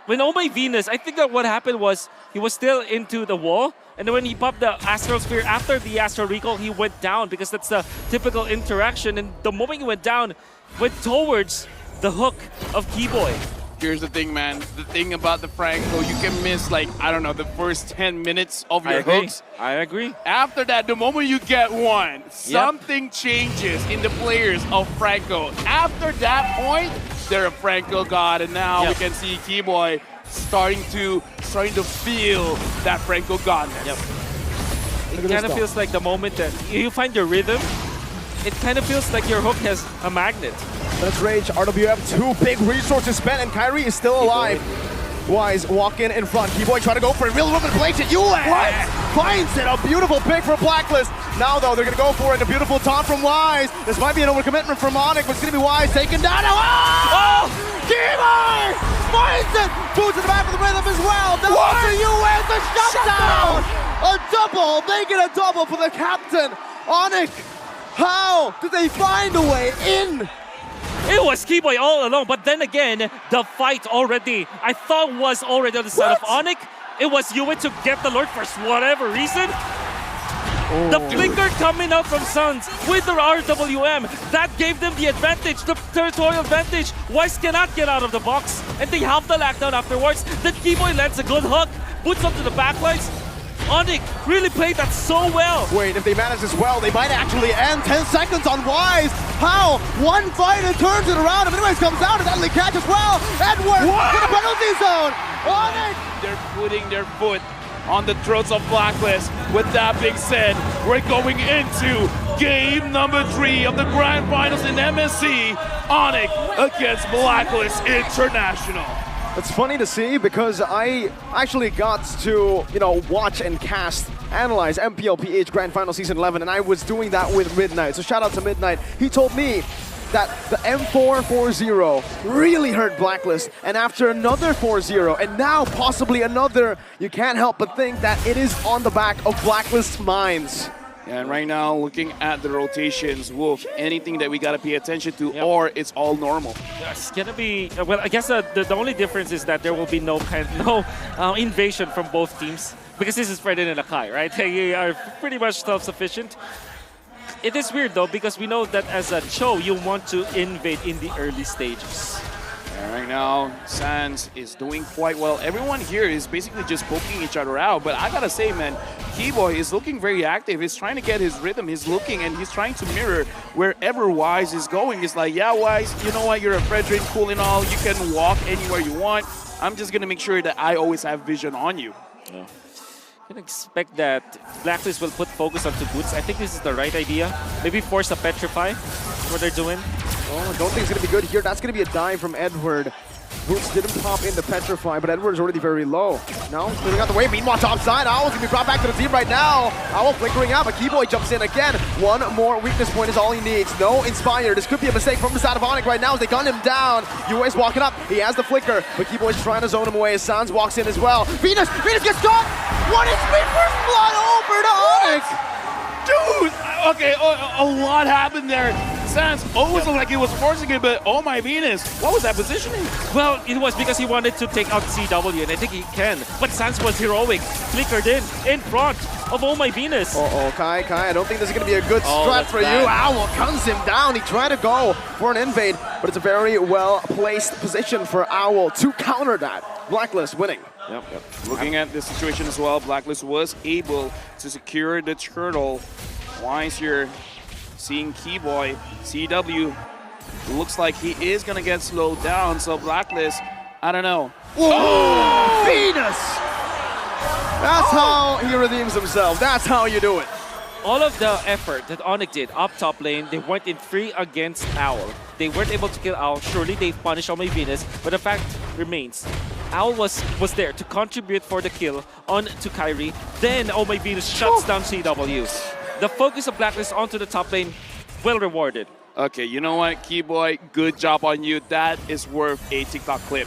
When Oh My Venus, I think that what happened was he was still into the wall, and then when he popped the Astral Sphere after the Astral Recall, he went down because that's the typical interaction. And the moment he went down, went towards the hook of Keyboy. Here's the thing, man. The thing about the Franco, you can miss, like, I don't know, the first 10 minutes of your hooks. I agree. After that, the moment you get one, something changes in the players of Franco. After that point, they're a Franco god, and now we can see Keyboy starting to feel that Franco godness. It kind of feels like the moment that you find your rhythm, it kind of feels like your hook has a magnet. Let's rage. RWF, 2 big resources spent, and Kyrie is still alive. Wise walking in front. Keyboy trying to go for it. Real woman plays it. Finds it. A beautiful pick for Blacklist. Now, though, they're going to go for it. A beautiful taunt from Wise. This might be an overcommitment from Onic, but it's going to be Wise taken down. Oh! Keyboy finds it. Boots in the back of the rhythm as well. The US, a shutdown. A double. Making a double for the captain. Onic, how did they find a way in? It was Keyboy all along, but then again, the fight already, I thought was already on the side of Onic. It was Yue to get the Lord for whatever reason. The flicker coming out from Suns with their RWM, that gave them the advantage, the territorial advantage. Wise cannot get out of the box, and they have the lockdown afterwards. Then Keyboy lands a good hook, boots up to the backlines. Onic really played that so well. Wait, if they manage this well, they might actually end. 10 seconds on Wise. How? One fight and turns it around. If anyways comes out, and deadly catch as well. Edward with a penalty zone. Onic. They're putting their foot on the throats of Blacklist. With that being said, we're going into game number 3 of the Grand Finals in MSC. Onic against Blacklist International. It's funny to see because I actually got to, watch and analyze MPLPH Grand Final Season 11, and I was doing that with Midnight. So shout out to Midnight. He told me that the M4-4-0 really hurt Blacklist, and after another 4-0, and now possibly another, you can't help but think that it is on the back of Blacklist's minds. And right now, looking at the rotations, Wolf, anything that we got to pay attention to, or it's all normal. It's going to be, well, I guess the only difference is that there will be no invasion from both teams, because this is Fredin and Akai, right? They are pretty much self-sufficient. It is weird, though, because we know that as a Cho, you want to invade in the early stages. And right now, Sans is doing quite well. Everyone here is basically just poking each other out, but I gotta say, man, Keyboy is looking very active. He's trying to get his rhythm. He's looking and he's trying to mirror wherever Wise is going. He's like, yeah, Wise, you know what? You're a Fredrin, cool and all. You can walk anywhere you want. I'm just gonna make sure that I always have vision on you. Yeah. I can expect that Blacklist will put focus onto Boots. I think this is the right idea. Maybe force a Petrify. That's what they're doing. Oh, I don't think it's going to be good here. That's going to be a dive from Edward. Boots didn't pop in the Petrify, but Edward is already very low. Now, clearing out the way. Meanwhile, top side, Owl's going to be brought back to the team right now. Owl flickering out, but Keyboy jumps in again. One more weakness point is all he needs. No Inspire. This could be a mistake from the side of Onic right now as they gun him down. UA's walking up. He has the flicker, but Keyboy's trying to zone him away as Sans walks in as well. Venus gets caught. What is first blood over to Onic? Dude! Okay, a lot happened there. Sans always looked like he was forcing it, but oh my Venus, what was that positioning? Well, it was because he wanted to take out CW, and I think he can. But Sans was heroic, flickered in front of Oh My Venus. Kai, I don't think this is going to be a good strat for you. Owl guns him down. He tried to go for an invade, but it's a very well-placed position for Owl to counter that. Blacklist winning. Yep. Looking at this situation as well, Blacklist was able to secure the turtle. Wise here, seeing Keyboy, CW, looks like he is going to get slowed down. So Blacklist, I don't know. Whoa! Venus! That's how he redeems himself. That's how you do it. All of the effort that Onic did up top lane, they went in 3 against Owl. They weren't able to kill Owl. Surely they punished on my Venus, but the fact remains, Owl was there to contribute for the kill on to Kyrie. Then Oh My Venus shuts down CW. The focus of Blacklist onto the top lane, well rewarded. Okay, you know what, Keyboy, good job on you. That is worth a TikTok clip.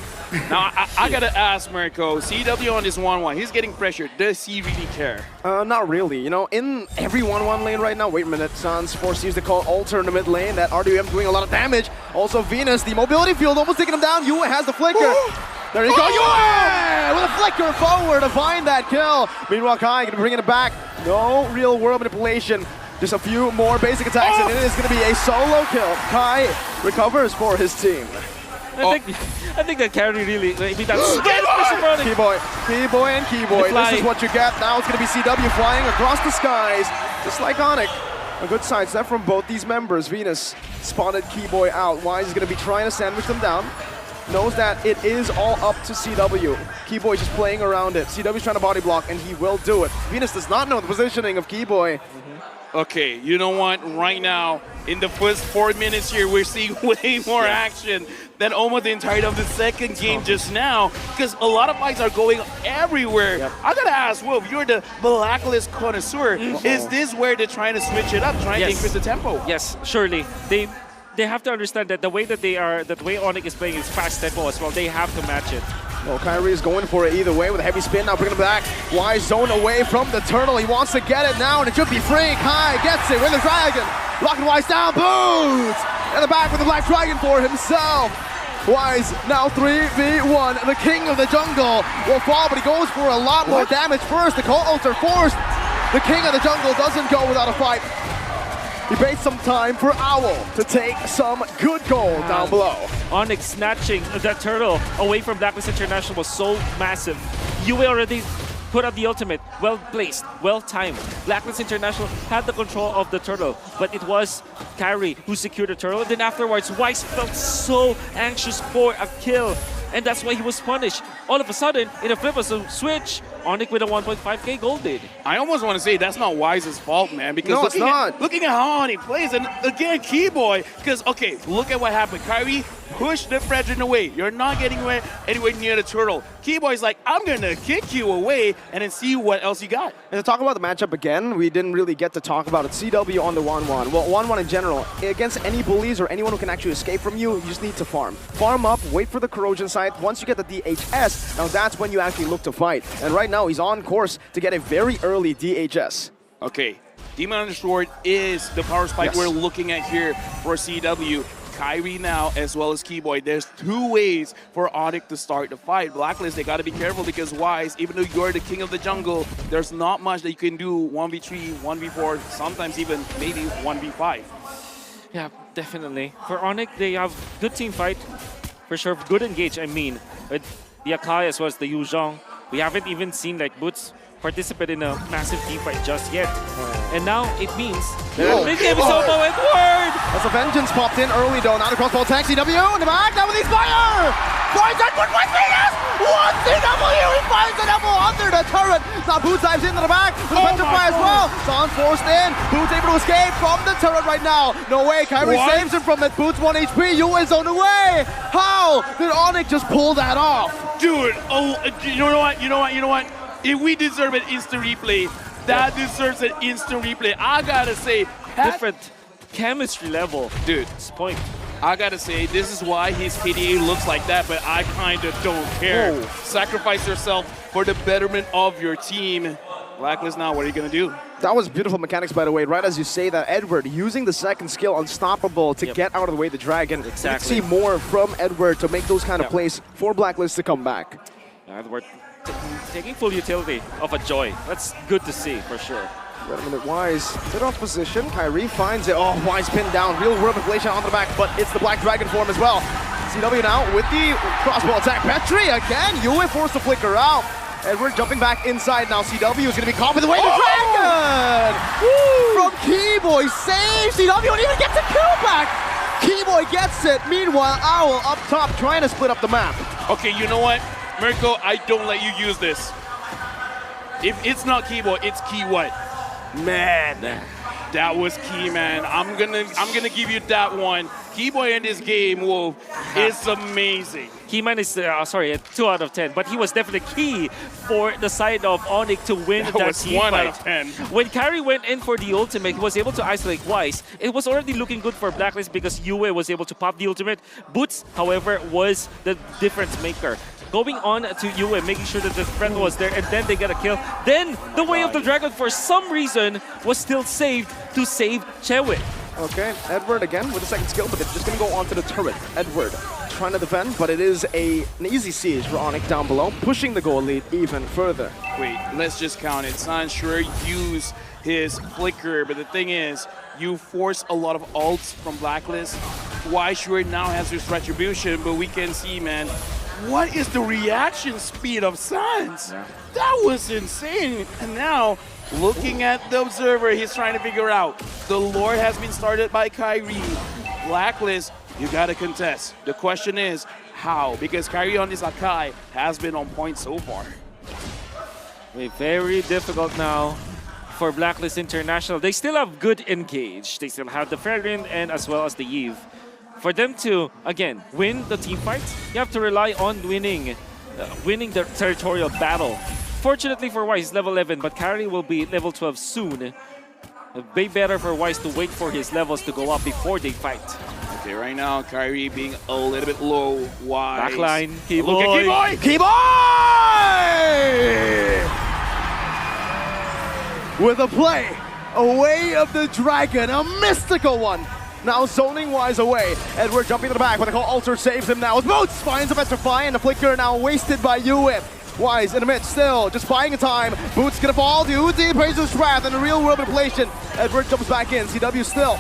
Now, I gotta ask Mirko, CW on this 1-1, he's getting pressured. Does he really care? Not really. You know, in every 1-1 lane right now, wait a minute, Sans forced to use the call Alter in the mid lane. That RWM doing a lot of damage. Also, Venus, the mobility field almost taking him down. Yue has the flicker. There you go, Yue! With a flicker forward to find that kill. Meanwhile, Kai gonna bring it back. No real world manipulation. Just a few more basic attacks, and it is going to be a solo kill. Kai recovers for his team. I think that carry really, maybe that's Keyboy, and Keyboy. This is what you get. Now it's going to be CW flying across the skies, just like Onic. A good sidestep from both these members. Venus spotted Keyboy out. Wise is going to be trying to sandwich them down. Knows that it is all up to CW. Keyboy just playing around it. CW's trying to body block, and he will do it. Venus does not know the positioning of Keyboy. Okay, you know what? Right now, in the first 4 minutes here, we're seeing way more action than almost the entirety of the second game just now, because a lot of fights are going everywhere. I gotta ask, Wolf, you're the Blacklist connoisseur. Is this where they're trying to switch it up, trying to increase the tempo? Yes, surely. They have to understand that the way that the way Onic is playing is fast tempo as well. They have to match it. Well, Kyrie is going for it either way with a heavy spin. Now bringing it back. Wise zone away from the turtle. He wants to get it now, and it should be free. Kai gets it with the dragon. Locking Wise down. Boots! In the back with the Black Dragon for himself. Wise now 3v1. The king of the jungle will fall, but he goes for a lot more damage first. The call ultra forced. The king of the jungle doesn't go without a fight. He baits some time for Owl to take some good gold down below. Onic snatching that turtle away from Blacklist International was so massive. Yue already put up the ultimate. Well placed, well timed. Blacklist International had the control of the turtle, but it was Kyrie who secured the turtle. And then afterwards, Wise felt so anxious for a kill. And that's why he was punished. All of a sudden, in a flip of a switch, Onic with a 1.5k gold did. I almost want to say that's not Wise's fault, man, because looking at how Onic plays, and again, Keyboy, because, okay, look at what happened. Kyrie pushed the Fredrin away. You're not getting anywhere near the turtle. Keyboy's like, I'm going to kick you away and then see what else you got. And to talk about the matchup again, we didn't really get to talk about it. CW on the 1-1. Well, 1-1 in general, against any bullies or anyone who can actually escape from you, you just need to farm. Farm up, wait for the corrosion site. Once you get the DHS, now that's when you actually look to fight. And right now, he's on course to get a very early DHS. Okay, Demon Undersword is the power spike we're looking at here for CW. Kyrie now, as well as Keyboy. There's 2 ways for Onic to start the fight. Blacklist, they got to be careful because Wise, even though you're the king of the jungle, there's not much that you can do 1v3, 1v4, sometimes even maybe 1v5. Yeah, definitely. For Onic, they have good team fight. For sure, good engage, I mean. With the Akai as well as the Yuzhong. We haven't even seen like Boots participate in a massive team fight just yet. And now it means that mid-game is over with Word! As a Vengeance popped in early though, now the crossbow attack, CW in the back, now with Inspire! Finds that one with Venus! One CW, he finds the double under the turret! Now Boots dives into the back, with the Vengeance as well! Sean forced in, Boots able to escape from the turret right now. No way, Kyrie saves him from it, Boots 1 HP, Yue is on the way! How did Onic just pull that off? Dude, you know what? If we deserve an instant replay, that deserves an instant replay. I gotta say, different chemistry level. Dude, it's point. I gotta say, this is why his KDA looks like that, but I kinda don't care. Sacrifice yourself for the betterment of your team. Blacklist now, what are you gonna do? That was beautiful mechanics, by the way. Right as you say that, Edward using the second skill, Unstoppable, to get out of the way of the dragon. Exactly. You can see more from Edward to make those kind of plays for Blacklist to come back. Edward taking full utility of a Joy. That's good to see, for sure. Wait a minute, Wise, bit off position. Kyrie finds it. Oh, Wise pinned down. Real world manipulation onto the back, but it's the Black Dragon form as well. CW now with the crossbow attack. Petri again. Yue forced to flicker out. Edward jumping back inside now. CW is going to be caught with the way to Dragon! From Keyboy, saves CW and even gets a kill back! Keyboy gets it. Meanwhile, Owl up top trying to split up the map. Okay, you know what? Mirko, I don't let you use this. If it's not Keyboy, it's Key what? Man, that was key, man. I'm gonna give you that one. Keyboy in this game, whoa, is amazing. Keyman is, sorry, a 2 out of 10, but he was definitely key for the side of Onic to win that was team 1 fight. out of 10. When Carry went in for the ultimate, he was able to isolate Wise. It was already looking good for Blacklist because Yue was able to pop the ultimate. Boots, however, was the difference maker. Going on to Yue, making sure that the friend was there, and then they get a kill. Then the Way of the Dragon, for some reason, was still saved to save Chewit. Okay, Edward again with the second skill, but they're just going to go onto the turret. Edward trying to defend, but it is an easy siege for Onic down below, pushing the goal lead even further. Wait, let's just count it. San sure used his flicker, but the thing is, you force a lot of ults from Blacklist. Why sure now has his retribution, but we can see, man, what is the reaction speed of Sans? Yeah. That was insane. And now, looking at the observer, he's trying to figure out. The Lord has been started by Kyrie. Blacklist, you gotta contest. The question is, how? Because Kyrie on this Akai has been on point so far. Very difficult now for Blacklist International. They still have good engage. They still have the Fairwind and as well as the Eve. For them to, again, win the team fights, you have to rely on winning the territorial battle. Fortunately for Wise, he's level 11, but Carry will be level 12 soon. It'd be better for Wise to wait for his levels to go up before they fight. Okay, right now, Kyrie being a little bit low. Wise. Backline, Look at Keyboy! Keyboy! With a play, a Way of the Dragon, a mystical one. Now zoning Wise away. Edward jumping to the back, but the call Alter saves him now. As Boots finds a Petrify, and the flicker now wasted by Yue. Wise in the mid still, just buying time. Boots gonna fall, the Uzi praises Wrath in the real world manipulation. Edward jumps back in, CW still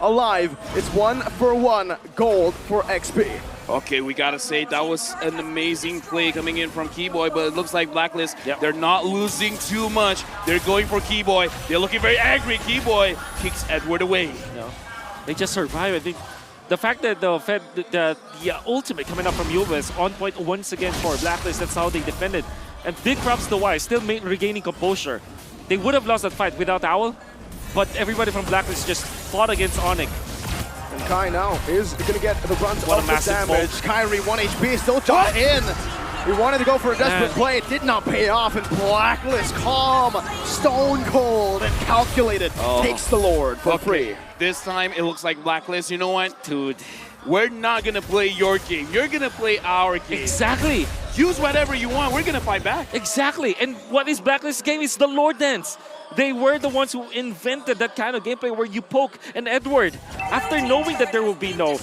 alive. It's 1-for-1 gold for XP. Okay, we gotta say that was an amazing play coming in from Keyboy, but it looks like Blacklist, they're not losing too much. They're going for Keyboy. They're looking very angry. Keyboy kicks Edward away. No. They just survive. I think the fact that the ultimate coming up from Yue is on point once again for Blacklist. That's how they defended. And big props to Wise, still regaining composure. They would have lost that fight without Owl, but everybody from Blacklist just fought against Onic. And Kai now is going to get the brunt What of a the massive damage. fault. Kyrie 1 HP, still jumped in. He wanted to go for a desperate play. It did not pay off. And Blacklist, calm, stone cold, and calculated, takes the Lord for free. This time, it looks like Blacklist. You know what? Dude. We're not going to play your game. You're going to play our game. Exactly. Use whatever you want. We're going to fight back. Exactly. And what is Blacklist's game? It's the Lord Dance. They were the ones who invented that kind of gameplay where you poke an Edward. After knowing that there will be no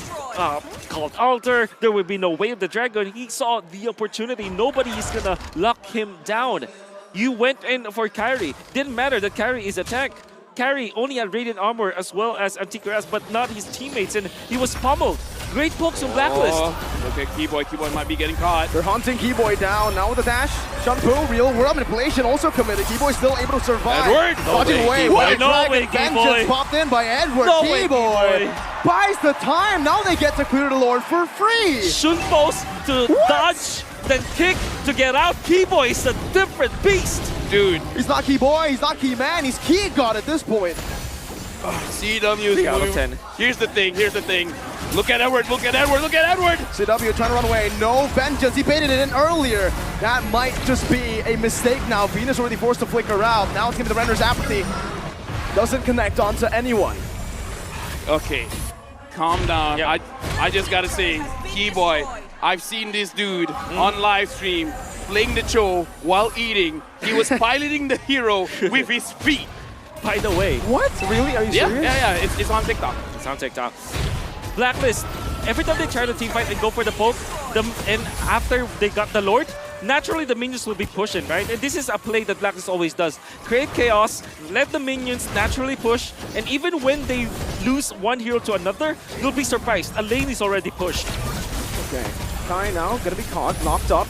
called altar, there will be no Way of the Dragon, he saw the opportunity. Nobody is going to lock him down. You went in for Kyrie. Didn't matter that Kyrie is attacked. Carry only had Radiant Armor as well as Anticuras, but not his teammates, and he was pummeled. Great pokes on Blacklist. Look at Keyboy. Keyboy might be getting caught. They're hunting Keyboy down. Now with the dash. Shampoo, real world manipulation also committed. Keyboy still able to survive. Edward! Dodging away. No way, Vengeance popped in by Edward. No way, Keyboy buys the time. Now they get to clear the Lord for free. Shunpo's to dodge, then kick to get out. Keyboy is a different beast. Dude. He's not Keyboy, he's not Keyman, he's Key God at this point. CW is 3 out of moving. 10. Here's the thing. Look at Edward, look at Edward, look at Edward! CW trying to run away, no vengeance, he baited it in earlier. That might just be a mistake now. Venus already forced to flicker out. Now it's gonna be the Render's Apathy. Doesn't connect onto anyone. Okay, calm down. Yeah. I just gotta say, Keyboy, I've seen this dude on live stream playing the show while eating. He was piloting the hero with his feet. By the way, What? Really? Are you serious? Yeah, it's on TikTok. it's on TikTok. Blacklist, every time they try to team fight and go for the poke, and after they got the Lord, naturally the minions will be pushing, right? And this is a play that Blacklist always does. Create chaos, let the minions naturally push, and even when they lose one hero to another, you'll be surprised. A lane is already pushed. Okay. Kai now gonna be caught, knocked up.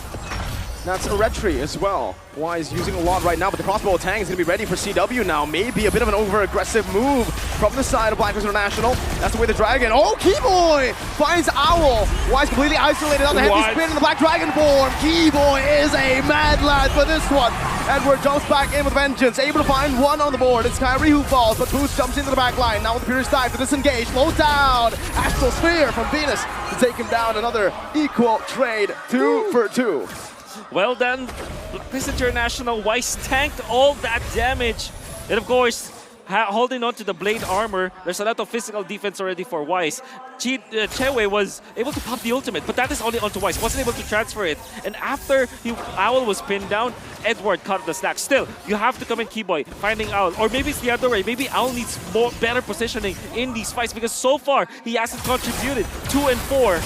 That's a red tree as well. Wise using a lot right now, but the crossbow tank is going to be ready for CW now. Maybe a bit of an over-aggressive move from the side of Blacklist International. That's the way the Dragon. Oh, Keyboy finds Owl. Wise completely isolated on the heavy spin in the Black Dragon form. Keyboy is a mad lad for this one. Edward jumps back in with vengeance, able to find one on the board. It's Kyrie who falls, but Boost jumps into the back line. Now with the Purist dive to disengage, slows down. Astral Sphere from Venus to take him down. Another equal trade, 2 for 2. Well done, Blacklist International. Wise tanked all that damage. And of course, holding on to the blade armor, there's a lot of physical defense already for Wise. Chewe was able to pop the ultimate, but that is only onto Wise. Wasn't able to transfer it. And after Owl was pinned down, Edward caught the slack. Still, you have to come in Keyboy, finding Owl. Or maybe it's the other way. Maybe Owl needs better positioning in these fights because so far, he hasn't contributed. 2 and 4.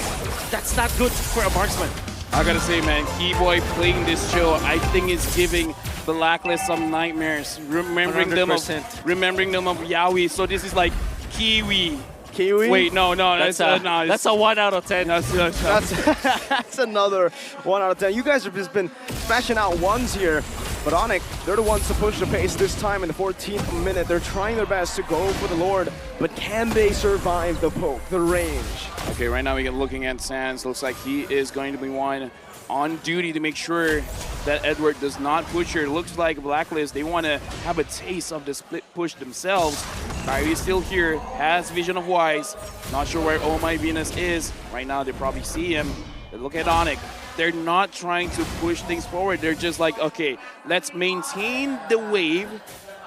That's not good for a marksman. I gotta say, man, Keyboy playing this show, I think is giving Blacklist some nightmares. Remembering 100%. them of Yaoi. So this is like Kiwi. Kiwi? Wait, no, That's a 1 out of 10. That's another 1 out of 10. You guys have just been smashing out ones here. But Onic, they're the ones to push the pace this time in the 14th minute. They're trying their best to go for the Lord, but can they survive the poke, the range? Okay, right now we're looking at Sans. Looks like he is going to be one on duty to make sure that Edward does not push her. Looks like Blacklist, they want to have a taste of the split push themselves. Kyrie's still here, has vision of Wise. Not sure where Oh My Venus is. Right now they probably see him. But look at Onic. They're not trying to push things forward. They're just like, okay, let's maintain the wave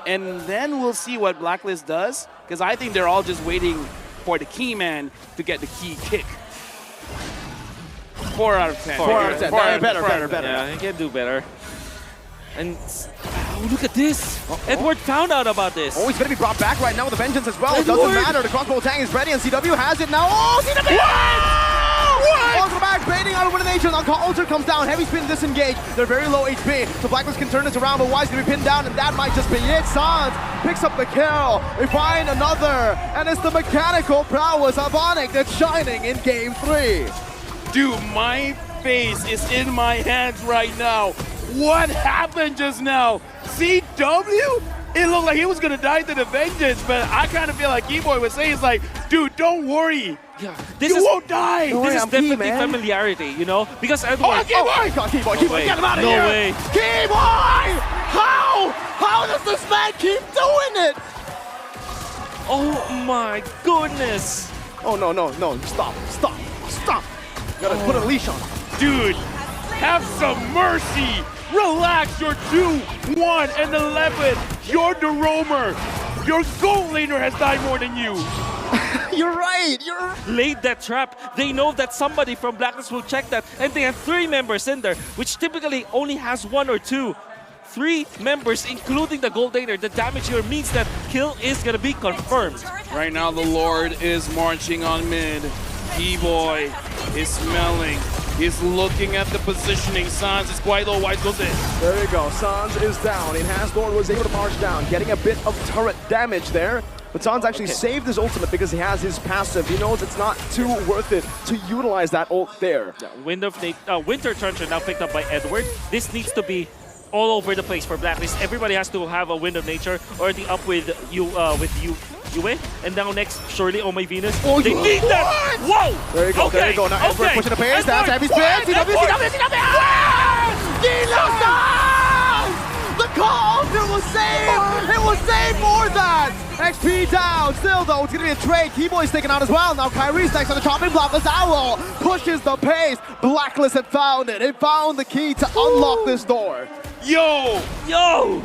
and then we'll see what Blacklist does. Because I think they're all just waiting for the key man to get the key kick. 4 out of 10. 4 out of 10. Better. Yeah, he can do better. And oh, look at this. Edward found out about this. Oh, he's going to be brought back right now with a vengeance as well. It doesn't matter. The crossbow tank is ready and CW has it now. Oh, CW! On the back, baiting out of elimination. Alter comes down, heavy spin, disengage. They're very low HP, so Blacklist can turn this around, but Wise going to be pinned down, and that might just be it. Sans picks up the kill. They find another, and it's the mechanical prowess of Onic that's shining in Game 3. Dude, my face is in my hands right now. What happened just now? CW? It looked like he was gonna die to the vengeance, but I kind of feel like Keyboy was saying, it's like, dude, don't worry. Yeah, You won't die. This is definitely familiarity, you know? Because Edward... Oh, Keyboy, get him out of here! No way. Keyboy! How does this man keep doing it? Oh my goodness! Oh, no, stop. Gotta put a leash on him. Dude, have some mercy. Relax, you're 2, 1, and 11. You're the roamer. Your gold laner has died more than you. You're right. Laid that trap. They know that somebody from Blacklist will check that, and they have 3 members in there, which typically only has 1 or 2. 3 members, including the gold laner. The damage here means that kill is gonna be confirmed. Right now, the Lord is marching on mid. Keyboy is smelling. He's looking at the positioning. Sans is quite low. Wise goes in. There you go. Sans is down. Enhanced Lord was able to march down, getting a bit of turret damage there. But Sans actually saved his ultimate because he has his passive. He knows it's not too worth it to utilize that ult there. Winter Trencher now picked up by Edward. This needs to be all over the place for Blacklist. Everybody has to have a Wind of Nature already up with Yue. And now next, surely, Oh My Venus. Oh, they need that! Whoa! There you go, okay. there you go. Now Edward pushing the pace. That's heavy spin. CW! The call! It was saved! It was saved for that! XP down. Still, though, it's going to be a trade. Keyboy's taken out as well. Now Kyrie's next on the chopping block. This Owl pushes the pace. Blacklist had found it. It found the key to unlock this door. Yo!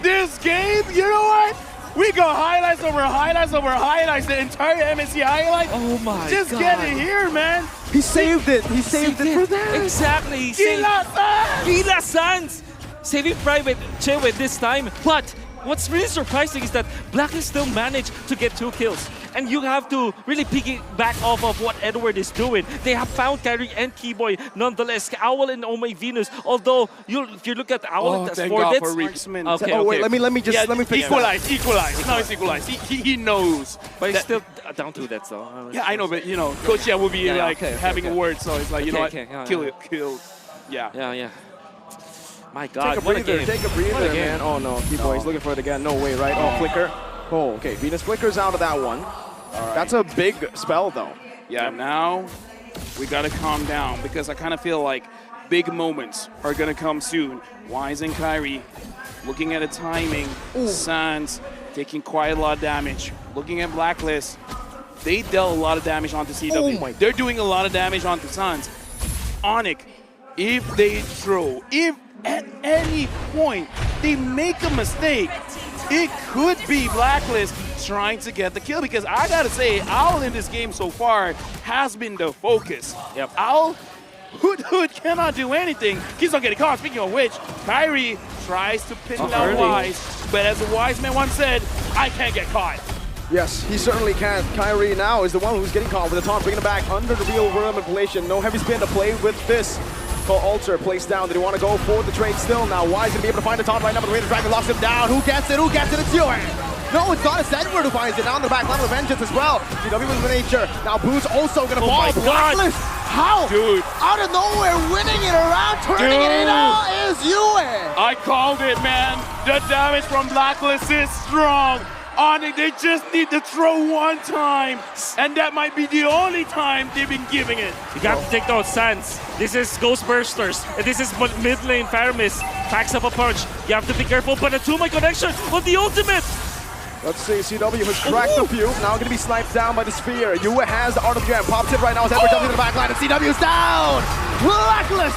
This game, you know what? We got highlights over highlights, the entire MSC highlight. Oh my God. Just get it here, man. He saved it. He saved it for that. Exactly. Gila Sans! Gila Sans! Saving Private Chewe this time, but what's really surprising is that Blacklist still managed to get 2 kills. And you have to really piggyback off of what Edward is doing. They have found Kyrie and Keyboy nonetheless. Owl and Oh My Venus. Although if you look at Owl, that's thank 4 God bits. for Marksman. Okay, Oh wait, okay. let me fix that. Equalize. Now it's equalized. He knows. But he's still down 2 deaths though. Yeah, I know, but you know, Coach will be having a word, so it's like, you know what, yeah, kill it, kill. Yeah. Yeah. My God, Take a what a breather, game. take a breather, What a game. man. Oh no, Keyboy, he's looking for it again. No way, right? Oh, flicker. Oh, okay. Venus flickers out of that one. That's a big spell, though. Yeah, now we gotta calm down because I kind of feel like big moments are gonna come soon. Wise and Kyrie looking at the timing. Sans taking quite a lot of damage. Looking at Blacklist, they dealt a lot of damage onto CW. Oh my. They're doing a lot of damage onto Sans. Onic, if they throw, if at any point they make a mistake, it could be Blacklist trying to get the kill, because I gotta say, Owl in this game so far has been the focus. Yep. Owl, Hood cannot do anything. Keeps on getting caught. Speaking of which, Kyrie tries to pin down early. Wise, but as a Wise man once said, I can't get caught. Yes, he certainly can. Kyrie now is the one who's getting caught with the taunt, bringing it back under the real world manipulation. No heavy spin to play with this. Alter placed down. Did he want to go for the trade still? Now Wise gonna be able to find the taunt right now, but the Raider Dragon locks him down. Who gets it? Who gets it? It's you. No, it's not. It's Edward who finds it down the back line of Vengeance as well. CW with the nature. Now Boots also gonna fall. my God. Blacklist. How? Dude. Out of nowhere, winning it around, turning it in all is Yue. I called it, man. The damage from Blacklist is strong. Onic, they just need to throw one time, and that might be the only time they've been giving it. You got to take those Sans. This is Ghost Bursters. And this is mid lane Faramis. Packs up a punch. You have to be careful, but a 2-my connection on the ultimate. Let's see, CW has cracked the fuse. Now gonna be sniped down by the sphere. Yue has the Art of Jam. Pops it right now as Edward jumps into the back line, and CW's down! Blacklist!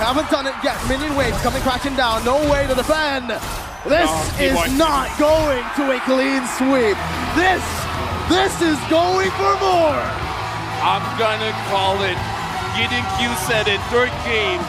Haven't done it yet. Minion waves coming crashing down. No way to defend. This is not going to a clean sweep. This is going for more. I'm gonna call it. Gideon Q said it, third game.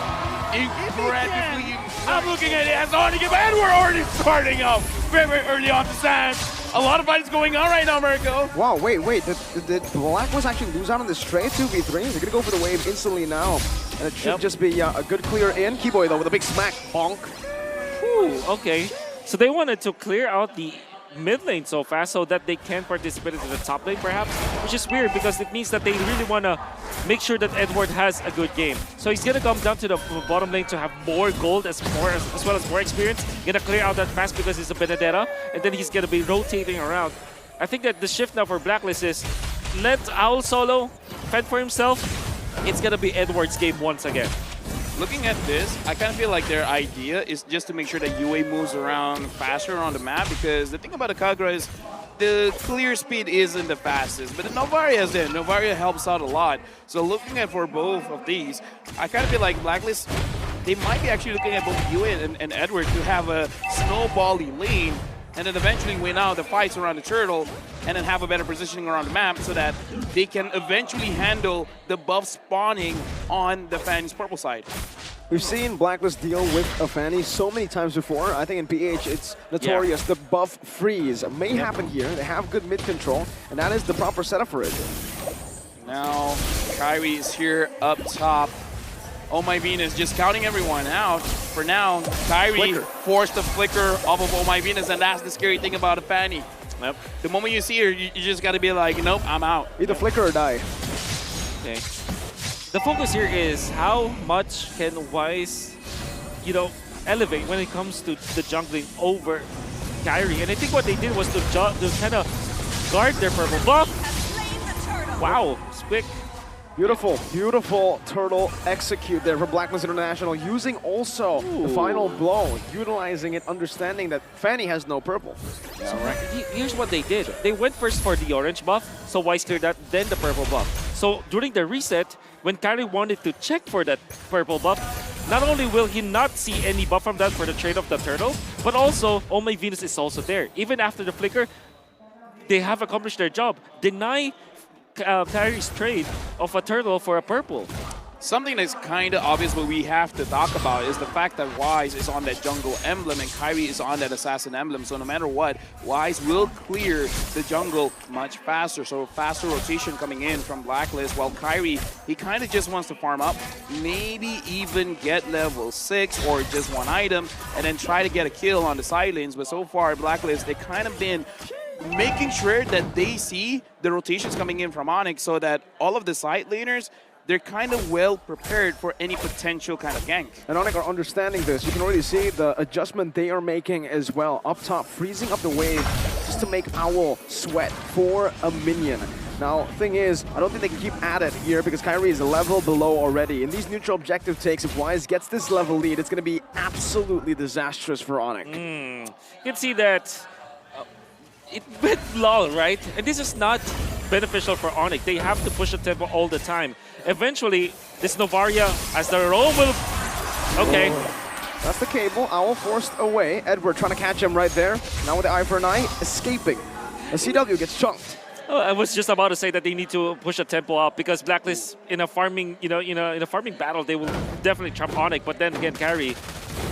Incredibly. I'm looking at it as Onic, and we're already starting up very early on to Sans. A lot of fights going on right now, Marco. Wow, wait. Did Blacklist actually lose out on this trade 2v3? They're gonna go for the wave instantly now. And it should just be a good clear in. Keyboy though with a big smack. Bonk. Ooh, okay. So they wanted to clear out the mid lane so fast so that they can participate in the top lane perhaps, which is weird because it means that they really want to make sure that Edward has a good game. So he's going to come down to the bottom lane to have more gold as well as more experience. Going to clear out that fast because he's a Benedetta, and then he's going to be rotating around. I think that the shift now for Blacklist is let Owl solo fend for himself. It's going to be Edward's game once again. Looking at this, I kind of feel like their idea is just to make sure that UA moves around faster on the map, because the thing about the Kagura is the clear speed isn't the fastest, but the Novaria is there. Novaria helps out a lot. So looking at for both of these, I kind of feel like Blacklist, they might be actually looking at both UA and Edward to have a snowbally lane, and then eventually win out the fights around the turtle, and then have a better positioning around the map so that they can eventually handle the buff spawning on the Fanny's purple side. We've seen Blacklist deal with a Fanny so many times before. I think in PH it's notorious. The buff freeze may happen here. They have good mid control, and that is the proper setup for it. Now Kyrie is here up top. Oh My Venus just counting everyone out. For now, Kyrie forced the flicker off of Oh My Venus, and that's the scary thing about a Fanny. Yep. The moment you see her, you just got to be like, nope, I'm out. Either flicker or die. Okay. The focus here is how much can Wise, elevate when it comes to the jungling over Kyrie. And I think what they did was to kind of guard their purple buff. Wow, it's quick. Beautiful turtle execute there for Blacklist International, using also the final blow, utilizing it, understanding that Fanny has no purple. So here's what they did. They went first for the orange buff, so Wise cleared that, then the purple buff. So during the reset, when Kyrie wanted to check for that purple buff, not only will he not see any buff from that for the trade of the turtle, but also Oh My Venus is also there. Even after the flicker, they have accomplished their job. Deny Kyrie's trade of a turtle for a purple. Something that's kind of obvious, but we have to talk about is the fact that Wise is on that jungle emblem and Kairi is on that assassin emblem. So no matter what, Wise will clear the jungle much faster. So faster rotation coming in from Blacklist, while Kairi, he kind of just wants to farm up, maybe even get level 6 or just one item, and then try to get a kill on the side lanes. But so far, Blacklist, they kind of been making sure that they see the rotations coming in from Onic so that all of the side laners, they're kind of well prepared for any potential kind of gank. And Onic are understanding this. You can already see the adjustment they are making as well. Up top, freezing up the wave just to make Owl sweat for a minion. Now, thing is, I don't think they can keep at it here because Kairi is a level below already. In these neutral objective takes, if Wise gets this level lead, it's going to be absolutely disastrous for Onic. You can see that it went long, right? And this is not beneficial for Onic. They have to push the tempo all the time. Eventually, this Novaria, as the roam will... Okay. That's the cable. Owl forced away. Edward trying to catch him right there. Now with the eye for an eye, escaping. A CW gets chunked. Oh, I was just about to say that they need to push the tempo up because Blacklist in a farming, in a farming battle, they will definitely trap Onic. But then again, Kairi,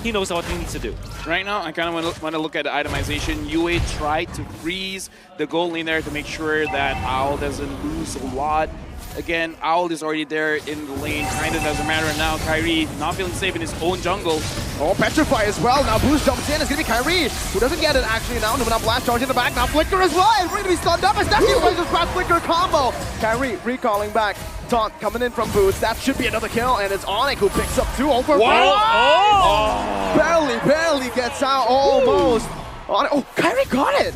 he knows what he needs to do. Right now, I kind of want to look at the itemization. UA tried to freeze the gold lane there to make sure that Owl doesn't lose a lot. Again, Owl is already there in the lane. Kind of doesn't matter now. Kairi not feeling safe in his own jungle. Oh, Petrify as well. Now Boost jumps in. It's going to be Kairi, who doesn't get it actually now. Now Blast charge in the back. Now Flicker as well. And we're going to be stunned up as Stephanie plays this Blast Flicker combo. Kairi recalling back. Taunt coming in from Boost. That should be another kill. And it's Onic who picks up 2 over. Oh! Barely gets out almost. Onic, oh, Kairi got it.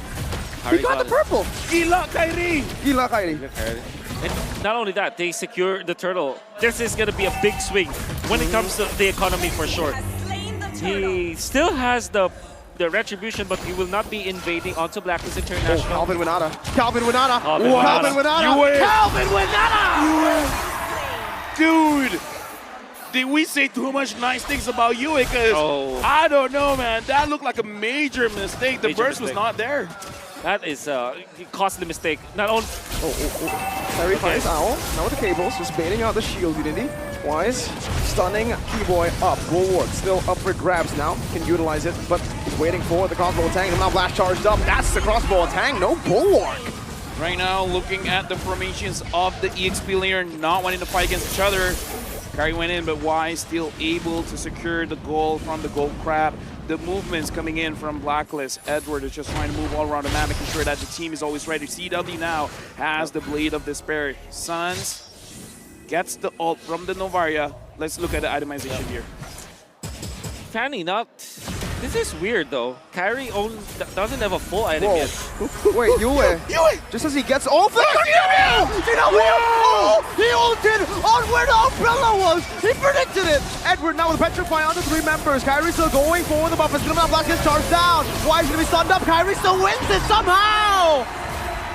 He got the purple. Gila Kairi! Gila Kairi. And not only that, they secure the turtle. This is going to be a big swing when it comes to the economy for sure. He still has the retribution, but he will not be invading onto Blacklist International. Oh, Calvin Winata. Calvin Winata. Calvin Winata. Calvin Winata. Dude! Did we say too much nice things about you? Because I don't know, man. That looked like a major mistake. The burst was not there. That is a costly mistake. Not only... Kairi finds Owl. Now with the cables, just baiting out the shield unity. Wise, stunning Keyboy up. Bulwark still up for grabs now. Can utilize it, but he's waiting for the crossbow attack. And now Blast charged up. That's the crossbow attack. No Bulwark. Right now, looking at the formations of the EXP layer, not wanting to fight against each other. Kairi went in, but Wise still able to secure the goal from the gold crab. The movements coming in from Blacklist. Edward is just trying to move all around the map, making sure that the team is always ready. CW now has the Blade of Despair. Suns gets the ult from the Novaria. Let's look at the itemization here. Fanny, not... This is weird though. Kairi doesn't have a full item yet. Wait, Yue. Just as he gets over. He ulted on where the umbrella was. He predicted it. Edward now with Petrify on the 3 members. Kairi still going for the buff. It's going to block his charge down. Why is going to be stunned up? Kairi still wins it somehow.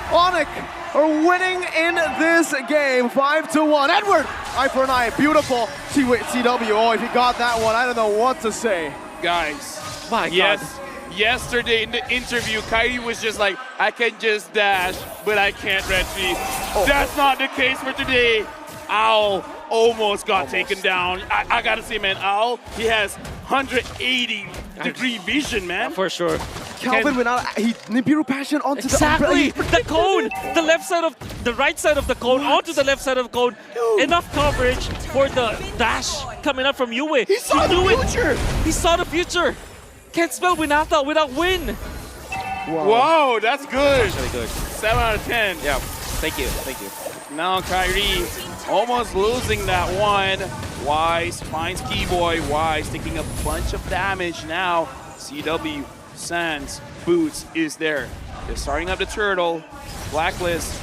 Onic are winning in this game 5-1. Edward, eye for an eye. Beautiful. CW. Oh, if he got that one, I don't know what to say. Guys. My God. Yesterday in the interview, Kairi was just like, I can just dash, but I can't retreat. That's not the case for today. Owl almost got taken down. I gotta say, man, Owl, he has 180-degree vision, man. For sure. Calvin went out, he Nibiru passion onto the umbrella. The cone! The left side of, the right side of the cone onto the left side of the cone. Enough coverage for the dash coming up from Yue. He saw the future! He saw the future. Can't spell Winata without win. Whoa, that's good. Actually good. 7 out of 10. Yeah, thank you. Now Kairi almost losing that one. Wise finds Keyboy. Wise taking a bunch of damage now. CW, Sands, Boots is there. They're starting up the turtle. Blacklist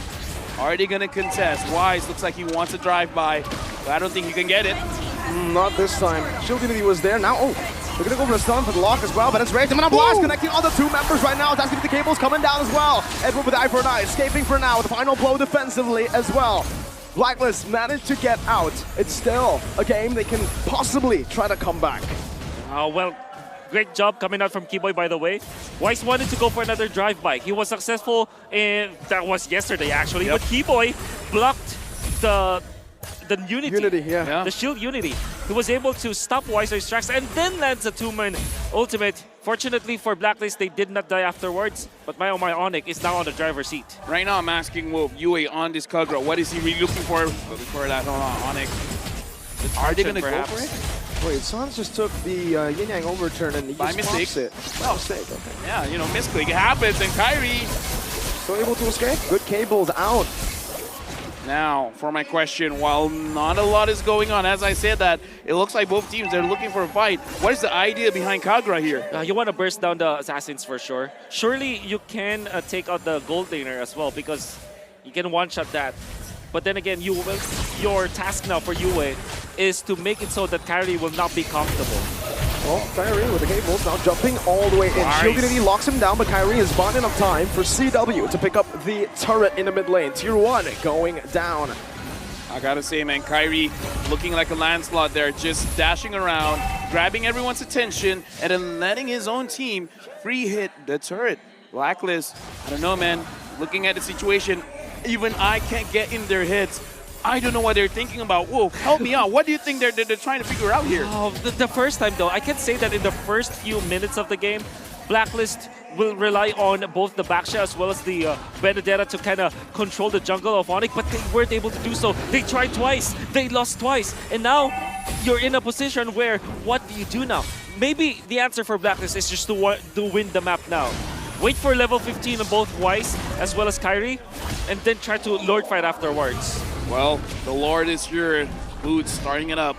already gonna contest. Wise looks like he wants to drive by, but I don't think he can get it. Not this time. Shield Unity was there. Now, they're gonna go for the stun for the lock as well, but it's Raven. And Blast connecting all the 2 members right now. That's gonna be the cables coming down as well. Edward with the eye for an eye, escaping for now with the final blow defensively as well. Blacklist managed to get out. It's still a game they can possibly try to come back. Well, great job coming out from Keyboy, by the way. Wise wanted to go for another drive-by. He was successful, and that was yesterday, actually. But Keyboy blocked the Unity. Unity, yeah. The shield Unity. He was able to stop Wiser's tracks and then lands a 2-man ultimate. Fortunately for Blacklist, they did not die afterwards. But my Onic is now on the driver's seat. Right now, I'm asking Wolf, Yue on this Kagura. What is he really looking for? But before that, hold on, Onic. Are they going to go for it? Wait, Sans just took the Yin Yang overturn and he By just mistake. pops it. By mistake, okay. Yeah, you know, misclick. It happens, and Kyrie. So able to escape. Good cables out. Now, for my question, while not a lot is going on, as I said that, it looks like both teams are looking for a fight. What is the idea behind Kagura here? You want to burst down the Assassins for sure. Surely you can take out the Gold Laner as well because you can one-shot that. But then again, your task now for Yue is to make it so that Kyrie will not be comfortable. Well, Kyrie with the cables now jumping all the way in. Nice. Shield Unity locks him down, but Kyrie has bought enough time for CW to pick up the turret in the mid lane. Tier 1 going down. I gotta say, man, Kyrie looking like a landslot there, just dashing around, grabbing everyone's attention, and then letting his own team free hit the turret. Blacklist, I don't know, man. Looking at the situation, even I can't get in their heads. I don't know what they're thinking about. Whoa, help me out. What do you think they're trying to figure out here? Oh, the first time though, I can say that in the first few minutes of the game, Blacklist will rely on both the Baksha as well as the Benedetta to kind of control the jungle of Onic, but they weren't able to do so. They tried twice, they lost twice, and now you're in a position where, what do you do now? Maybe the answer for Blacklist is just to win the map now. Wait for level 15 on both Wise as well as Kyrie, and then try to Lord fight afterwards. Well, the Lord is here. Boots starting it up.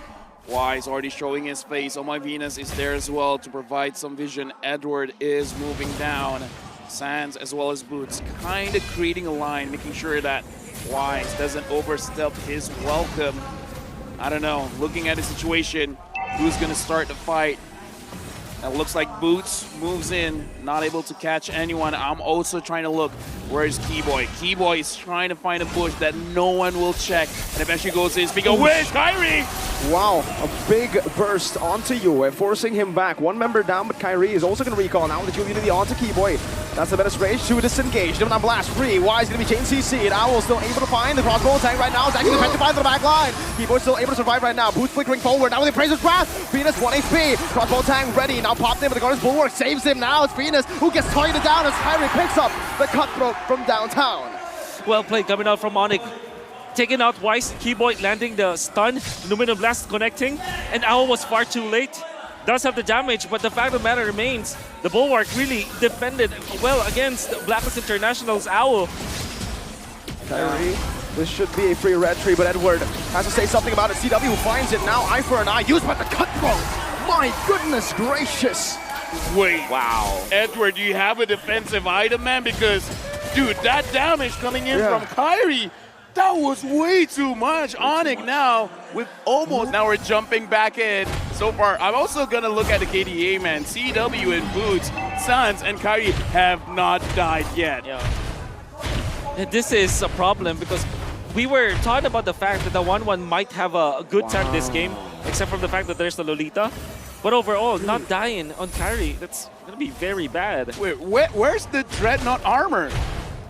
Wise already showing his face. Oh My Venus is there as well to provide some vision. Edward is moving down. Sands as well as Boots kind of creating a line, making sure that Wise doesn't overstep his welcome. I don't know. Looking at the situation, who's going to start the fight? It looks like Boots moves in, not able to catch anyone. I'm also trying to look, where's Keyboy? Keyboy is trying to find a bush that no one will check, and eventually goes in. Speaking of which, Kyrie! Wow, a big burst onto Yue, forcing him back. One member down, but Kyrie is also going to recall now with the Unity onto Keyboy. That's the best range to disengage. Them on blast free. Wise going to be chain CC'd. Owl still able to find the crossbow tank right now. Is actually petrified to the back line. Keyboy still able to survive right now. Boots flickering forward. Now with the Appraiser's Wrath. Venus 1 HP. Crossbow tank ready. Now popped in, but the Guardian's Bulwark saves him. Now it's Venus who gets targeted down as Kyrie picks up the cutthroat from downtown. Well played coming out from Onic. Taking out Wise, Keyboy landing the stun, Numinum Blast connecting, and Owl was far too late. Does have the damage, but the fact of the matter remains, the Bulwark really defended well against Blacklist International's Owl. Kyrie, this should be a free red tree, but Edward has to say something about it. CW finds it now, eye for an eye, used by the cutthroat. My goodness gracious. Wait. Wow. Edward, do you have a defensive item, man? Because, dude, that damage coming in from Kyrie, that was way too much. Onic now with almost, now we're jumping back in. So far, I'm also gonna look at the KDA, man. CW and Boots, Sans, and Kyrie have not died yet. Yeah. And this is a problem because we were talking about the fact that the 1-1 might have a good time this game, except for the fact that there's the Lolita. But overall, not dying on Kyrie, that's gonna be very bad. Wait, where's the Dreadnought armor?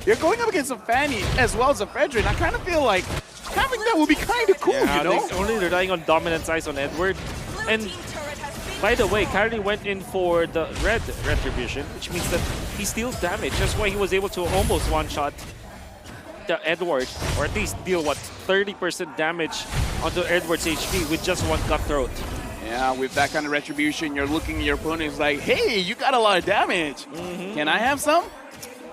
You're going up against a Fanny as well as a Fredrin. I kind of feel like having that would be kind of cool, you know? Only relying on dominant eyes on Edward. And by the way, Kyrie went in for the red retribution, which means that he steals damage. That's why he was able to almost one-shot the Edward, or at least deal, what, 30% damage onto Edward's HP with just one cutthroat. Yeah, with that kind of retribution, you're looking at your opponent, it's like, hey, you got a lot of damage. Can I have some?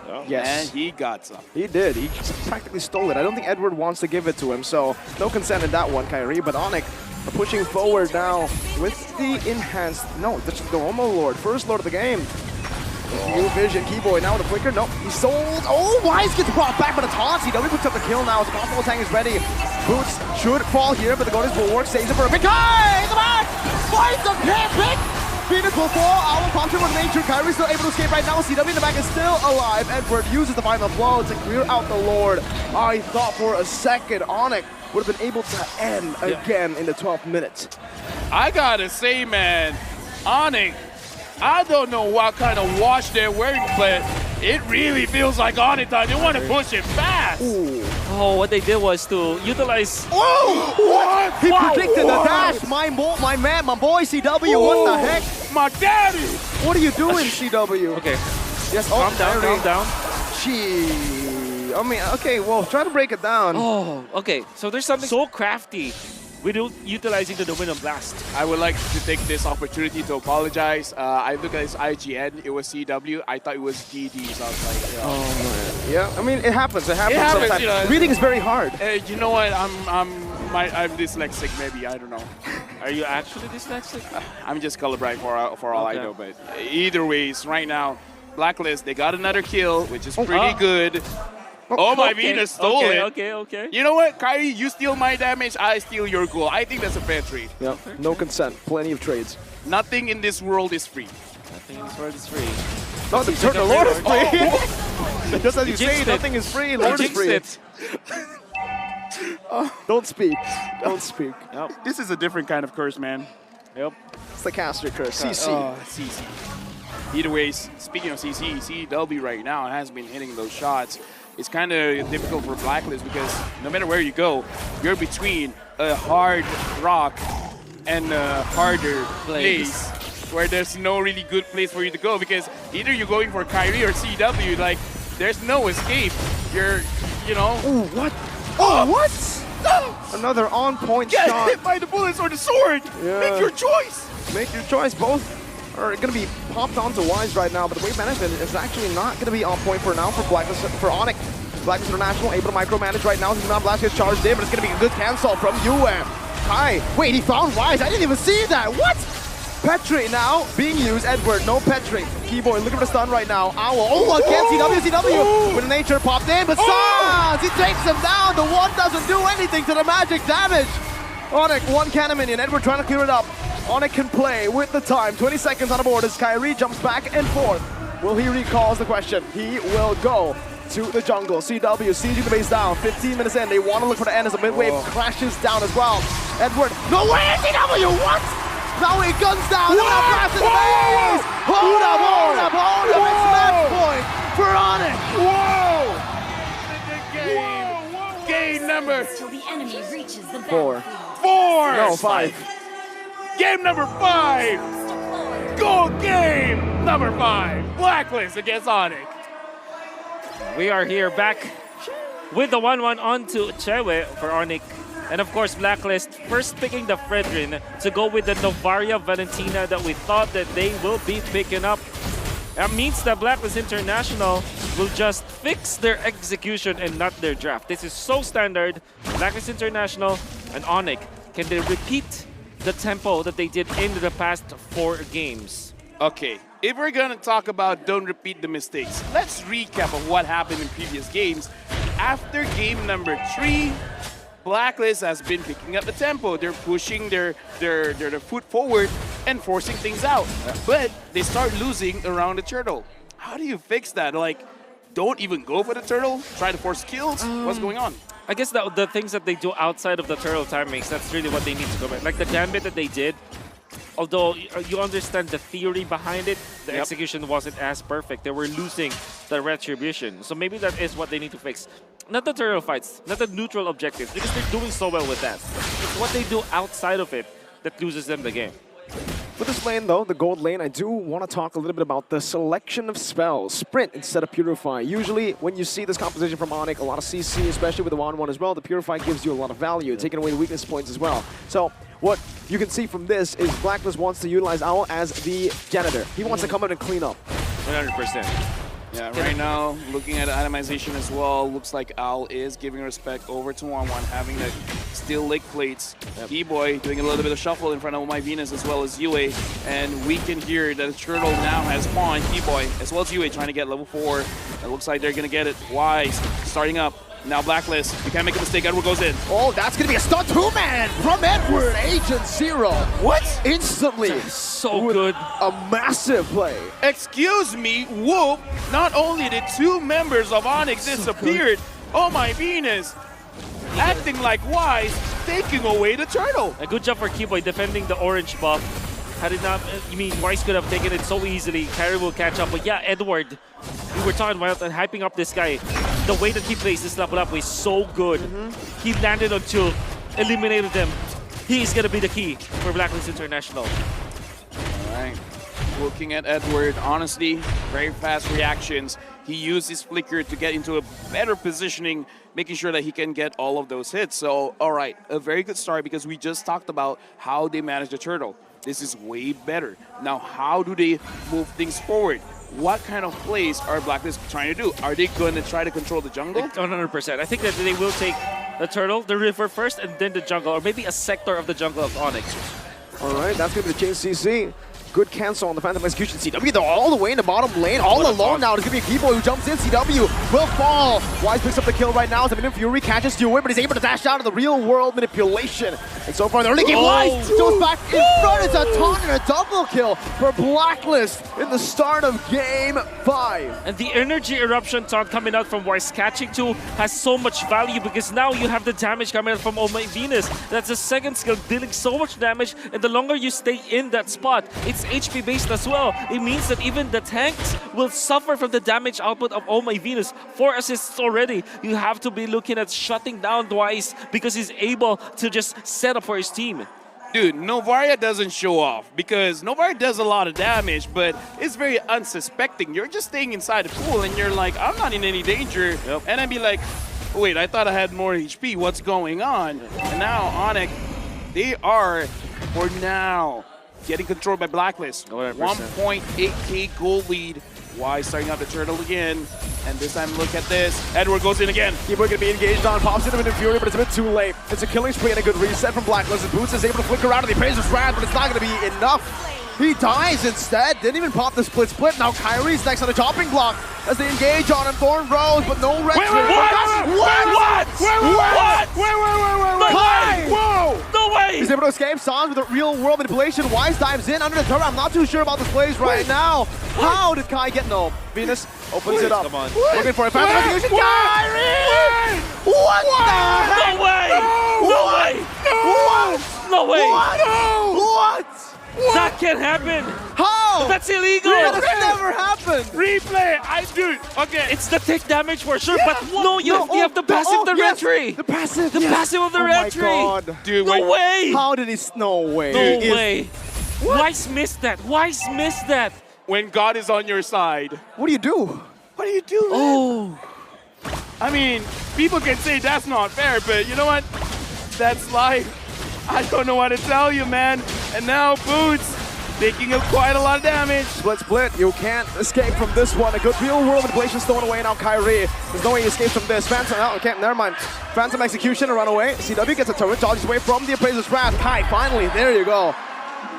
Oh. Yes. And he got some. He did. He practically stole it. I don't think Edward wants to give it to him, so no consent in that one, Kyrie. But Onic pushing forward now with the enhanced, no, the normal Lord, first Lord of the game. New vision, Keyboy now with a flicker. Nope, he sold. Oh, Wise gets brought back, but a taunt. CW picks up the kill now. His crossbow tank is ready. Boots should fall here, but the Guardian's Bulwark saves it for a big in the back. Wise the pick. Venus will fall. Owl pops him with an nature. Kyrie still able to escape right now. CW in the back is still alive. Edward uses the final blow to clear out the Lord. I thought for a second Onic would have been able to end again in the 12th minute. I gotta say, man, Onic, I don't know what kind of watch they're wearing, but It really feels like Onic time. They want to push it fast. Oh, what they did was to utilize. Oh! What? He predicted the dash. My man, my boy CW. What the heck? My daddy. What are you doing, CW? Okay, Yes. calm down, calm down. Gee. I mean, okay. Well, try to break it down. Oh, okay. So there's something so crafty with utilizing the Dominion Blast. I would like to take this opportunity to apologize. I looked at his IGN. It was CW. I thought it was DD. So I was like, you know. Oh man. Yeah. I mean, it happens. It happens. happens, Sometimes. you know. Reading is very hard. You know what? I'm dyslexic. Maybe I don't know. Are you actually dyslexic? I'm just colorblind for all I Okay. know. But either ways, right now, Blacklist, they got another kill, which is pretty good. Oh, my Venus stole it. Okay. You know what, Kyrie? You steal my damage, I steal your goal. I think that's a fair trade. Yeah. No consent. Plenty of trades. Nothing in this world is free. Nothing in this world is free. No, the Lord is free. Just as you say, jinxed it. nothing is free. I Lord is jinxed free. it. Don't speak. Don't speak. Yep. This is a different kind of curse, man. Yep. It's the caster curse. CC. CC. Either ways, speaking of CC, CW right now has been hitting those shots. It's kind of difficult for Blacklist because no matter where you go, you're between a hard rock and a harder place where there's no really good place for you to go because either you're going for Kyrie or CW, like there's no escape. You're, you know. Ooh, what? Oh, what? Another on-point Get shot. hit by the bullets or the sword. Yeah. Make your choice. Make your choice. Both are going to be popped onto Wise right now, but the wave management is actually not going to be on point for now for Blacklist, for Onic. Blacklist International able to micromanage right now. He's not Blast gets charged in, but it's going to be a good cancel from UM. Kai, wait, he found Wise. I didn't even see that. What? Petri now being used. Edward, no Petri. Keyboard looking for the stun right now. Owl. Oh, again, CW. With nature popped in, but Sans, he takes him down. The one doesn't do anything to the magic damage. Onic, one cannon minion. Edward trying to clear it up. Onic can play with the time. 20 seconds on the board as Kyrie jumps back and forth. Will he recall the question? He will go to the jungle. CW sieging the base down. 15 minutes in. They want to look for the end as the mid-wave crashes down as well. Edward, no way! CW, what? Now he guns down. Now blast in the base! Hold up. It's match point for Onic. Whoa! Game number Till the enemy reaches the 4. 4. No, 5. Game number 5. Goal game number 5. Blacklist against Onic. We are here back with the 1-1 onto Chewe for Onic. And of course, Blacklist first picking the Fredrin to go with the Novaria Valentina that we thought that they will be picking up. That means that Blacklist International will just fix their execution and not their draft. This is so standard. Blacklist International and Onic, can they repeat the tempo that they did in the past 4 games? Okay, if we're gonna talk about don't repeat the mistakes, let's recap of what happened in previous games. After game number 3, Blacklist has been picking up the tempo. They're pushing their foot forward and forcing things out. But they start losing around the turtle. How do you fix that? Like, don't even go for the turtle? Try to force kills? What's going on? I guess the things that they do outside of the turtle timings, that's really what they need to go back. Like the gambit that they did, although you understand the theory behind it, the execution wasn't as perfect. They were losing the retribution. So maybe that is what they need to fix. Not the turtle fights, not the neutral objectives, because they're doing so well with that. It's what they do outside of it that loses them the game. For this lane, though, the gold lane, I do want to talk a little bit about the selection of spells. Sprint instead of Purify. Usually, when you see this composition from Onic, a lot of CC, especially with the 1-1 as well, the Purify gives you a lot of value, taking away the weakness points as well. So, what you can see from this is Blacklist wants to utilize Owl as the janitor. He wants to come in and clean up. 100%. Yeah, right now, looking at itemization as well, looks like Owl is giving respect over to 1-1, having the steel leg plates. Keyboy doing a little bit of shuffle in front of my Venus as well as Yue. And we can hear that the turtle now has spawned Keyboy as well as Yue trying to get level 4. It looks like they're going to get it. Wise starting up. Now Blacklist, you can't make a mistake, Edward goes in. Oh, that's going to be a stun 2-man from Edward. Agent Zero. What? Instantly. So good. A massive play. Excuse me, whoop. Not only did 2 members of Onyx disappeared, oh my Venus, acting like Wise, taking away the turtle. A good job for Keyboy defending the orange buff. Had it not, you mean Wise could have taken it so easily. Kyrie will catch up, but yeah, Edward, he we're talking about hyping up this guy. The way that he plays this level up is so good. He landed on 2, eliminated them. He's going to be the key for Blacklist International. All right. Looking at Edward, honestly, very fast reactions. He used his flicker to get into a better positioning, making sure that he can get all of those hits. So, all right, a very good start because we just talked about how they manage the turtle. This is way better. Now, how do they move things forward? What kind of plays are Blacklist trying to do? Are they going to try to control the jungle? 100%. I think that they will take the turtle, the river first, and then the jungle, or maybe a sector of the jungle of Onic. All right, that's going to be the change CC. Good cancel on the Phantom Execution. CW, they're all the way in the bottom lane, all alone now. There's going to be a Keyboy who jumps in. CW will fall. Wise picks up the kill right now. Minion Fury catches Dewey, but he's able to dash out of the real world manipulation. And so far, the early game Wise goes back in front. It's a taunt and a double kill for Blacklist in the start of game 5. And the energy eruption taunt coming out from Wise catching 2 has so much value because now you have the damage coming out from Oh My Venus. That's the second skill dealing so much damage, and the longer you stay in that spot, it's HP based as well. It means that even the tanks will suffer from the damage output of Oh My Venus. 4 assists already. You have to be looking at shutting down Wise because he's able to just set up for his team. Dude, Novaria doesn't show off because Novaria does a lot of damage, but it's very unsuspecting. You're just staying inside the pool and you're like, I'm not in any danger. And I'd be like, wait, I thought I had more HP. What's going on? And now Onic, they are, for now, getting controlled by Blacklist. 1.8k gold lead. Wise starting out the turtle again. And this time, look at this. Edward goes in again. Keyboy gonna be engaged on, pops into Minion Fury, but it's a bit too late. It's a killing spree and a good reset from Blacklist. And Boots is able to flicker out of the Appraiser's Wrath, but it's not gonna be enough. He dies instead. Didn't even pop the split. Now Kyrie's next on the chopping block as they engage on him. Thorn Rose, but no red. Wait, what? Whoa! No way! He's able to escape. Sans with a real world manipulation. Wise dives in under the turret. I'm not too sure about this plays right now. How did Kai get no? Venus opens it up. Come on. Looking for a Phantom Execution. Kyrie! What the heck? No way! No way! What? No way! What? That can't happen! How? That's illegal! That has never happened! Replay! Dude, okay. It's the tick damage for sure, but no, you have the passive of the red tree! The passive! The passive of the red tree! Oh my god. Dude, no way! How did he... No way. No way. Wise missed that. Wise missed that. When God is on your side, What do you do? what do you do, man? Oh. I mean, people can say that's not fair, but you know what? That's life. I don't know what to tell you, man. And now Boots taking quite a lot of damage. Split. You can't escape from this one. A good real world manipulation stolen away now. Kyrie. There's no way he escapes from this. Phantom, oh, okay, never mind. Phantom Execution, a runaway. CW gets a turret, dodges away from the Appraiser's Wrath. Kai, finally, there you go.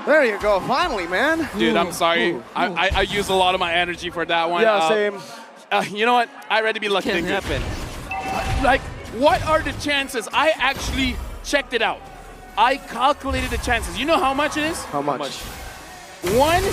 There you go, finally, man. Dude, I'm sorry. I used a lot of my energy for that one. Yeah, same. You know what? I'd rather be lucky than Can't good. happen. Like, what are the chances? I actually checked it out. I calculated the chances. You know how much it is? How much? 1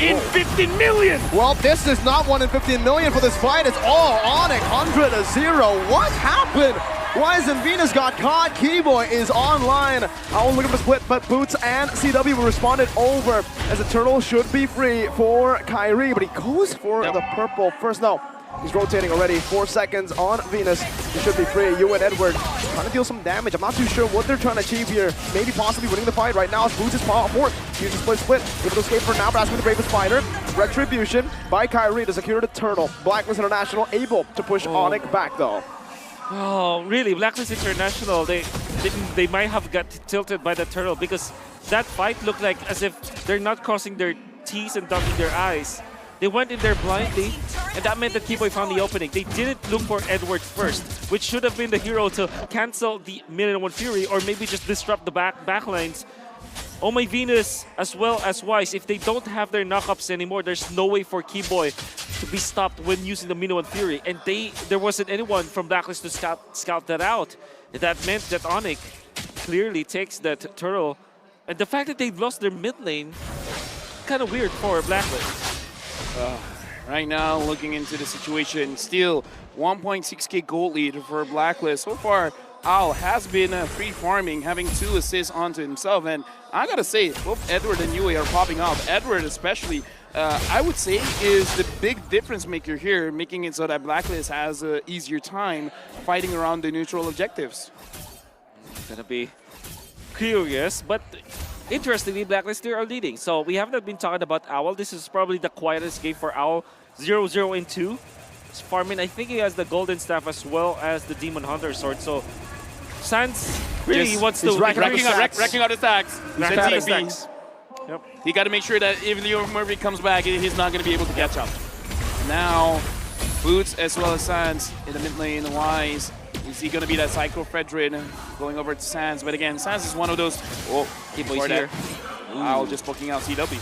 in 15 million. Well, this is not 1 in 15 million for this fight. It's all Onic, 100-0. What happened? Wise and Venus got caught. Keyboy is online. I was looking for split, but Boots and CW responded over as the turtle should be free for Kyrie, but he goes for the purple first. No, he's rotating already. 4 seconds on Venus. He should be free. You and Edward trying to deal some damage. I'm not too sure what they're trying to achieve here. Maybe possibly winning the fight right now. Boots is fourth. Uses split. Able to escape for now, but asking the bravest fighter. Retribution by Kyrie to secure the turtle. Blacklist International able to push Onic back though. Oh, really? Blacklist International, they might have got tilted by the turtle because that fight looked like as if they're not crossing their T's and dotting their I's. They went in there blindly, and that meant that Keyboy found the opening. They didn't look for Edward first, which should have been the hero to cancel the Minion Fury or maybe just disrupt the back lines. Oh My Venus as well as Wise, if they don't have their knockups anymore, there's no way for Keyboy to be stopped when using the Minion Fury. And there wasn't anyone from Blacklist to scout that out. And that meant that Onic clearly takes that turtle. And the fact that they've lost their mid lane, kind of weird for Blacklist. Right now, looking into the situation, still 1.6k gold lead for Blacklist. So far, Al has been free farming, having 2 assists onto himself. And I gotta say, both Edward and Yue are popping off. Edward especially I would say is the big difference maker here, making it so that Blacklist has an easier time fighting around the neutral objectives. Gonna be curious, but interestingly, Blacklist still are leading. So we haven't been talking about Owl. This is probably the quietest game for Owl. 0-0 in 2. Farming, I think he has the Golden Staff as well as the Demon Hunter Sword. So Sans really wants to racking out the stacks. Racking out the stacks. Yep. He got to make sure that if Leo Murphy comes back, he's not going to be able to catch up. Now, Boots as well as Sans in the mid lane. Wise, is he going to be that Psycho Fredrin going over to Sans? But again, Sans is one of those. Oh, Keyboy's here. Owl just poking out CW.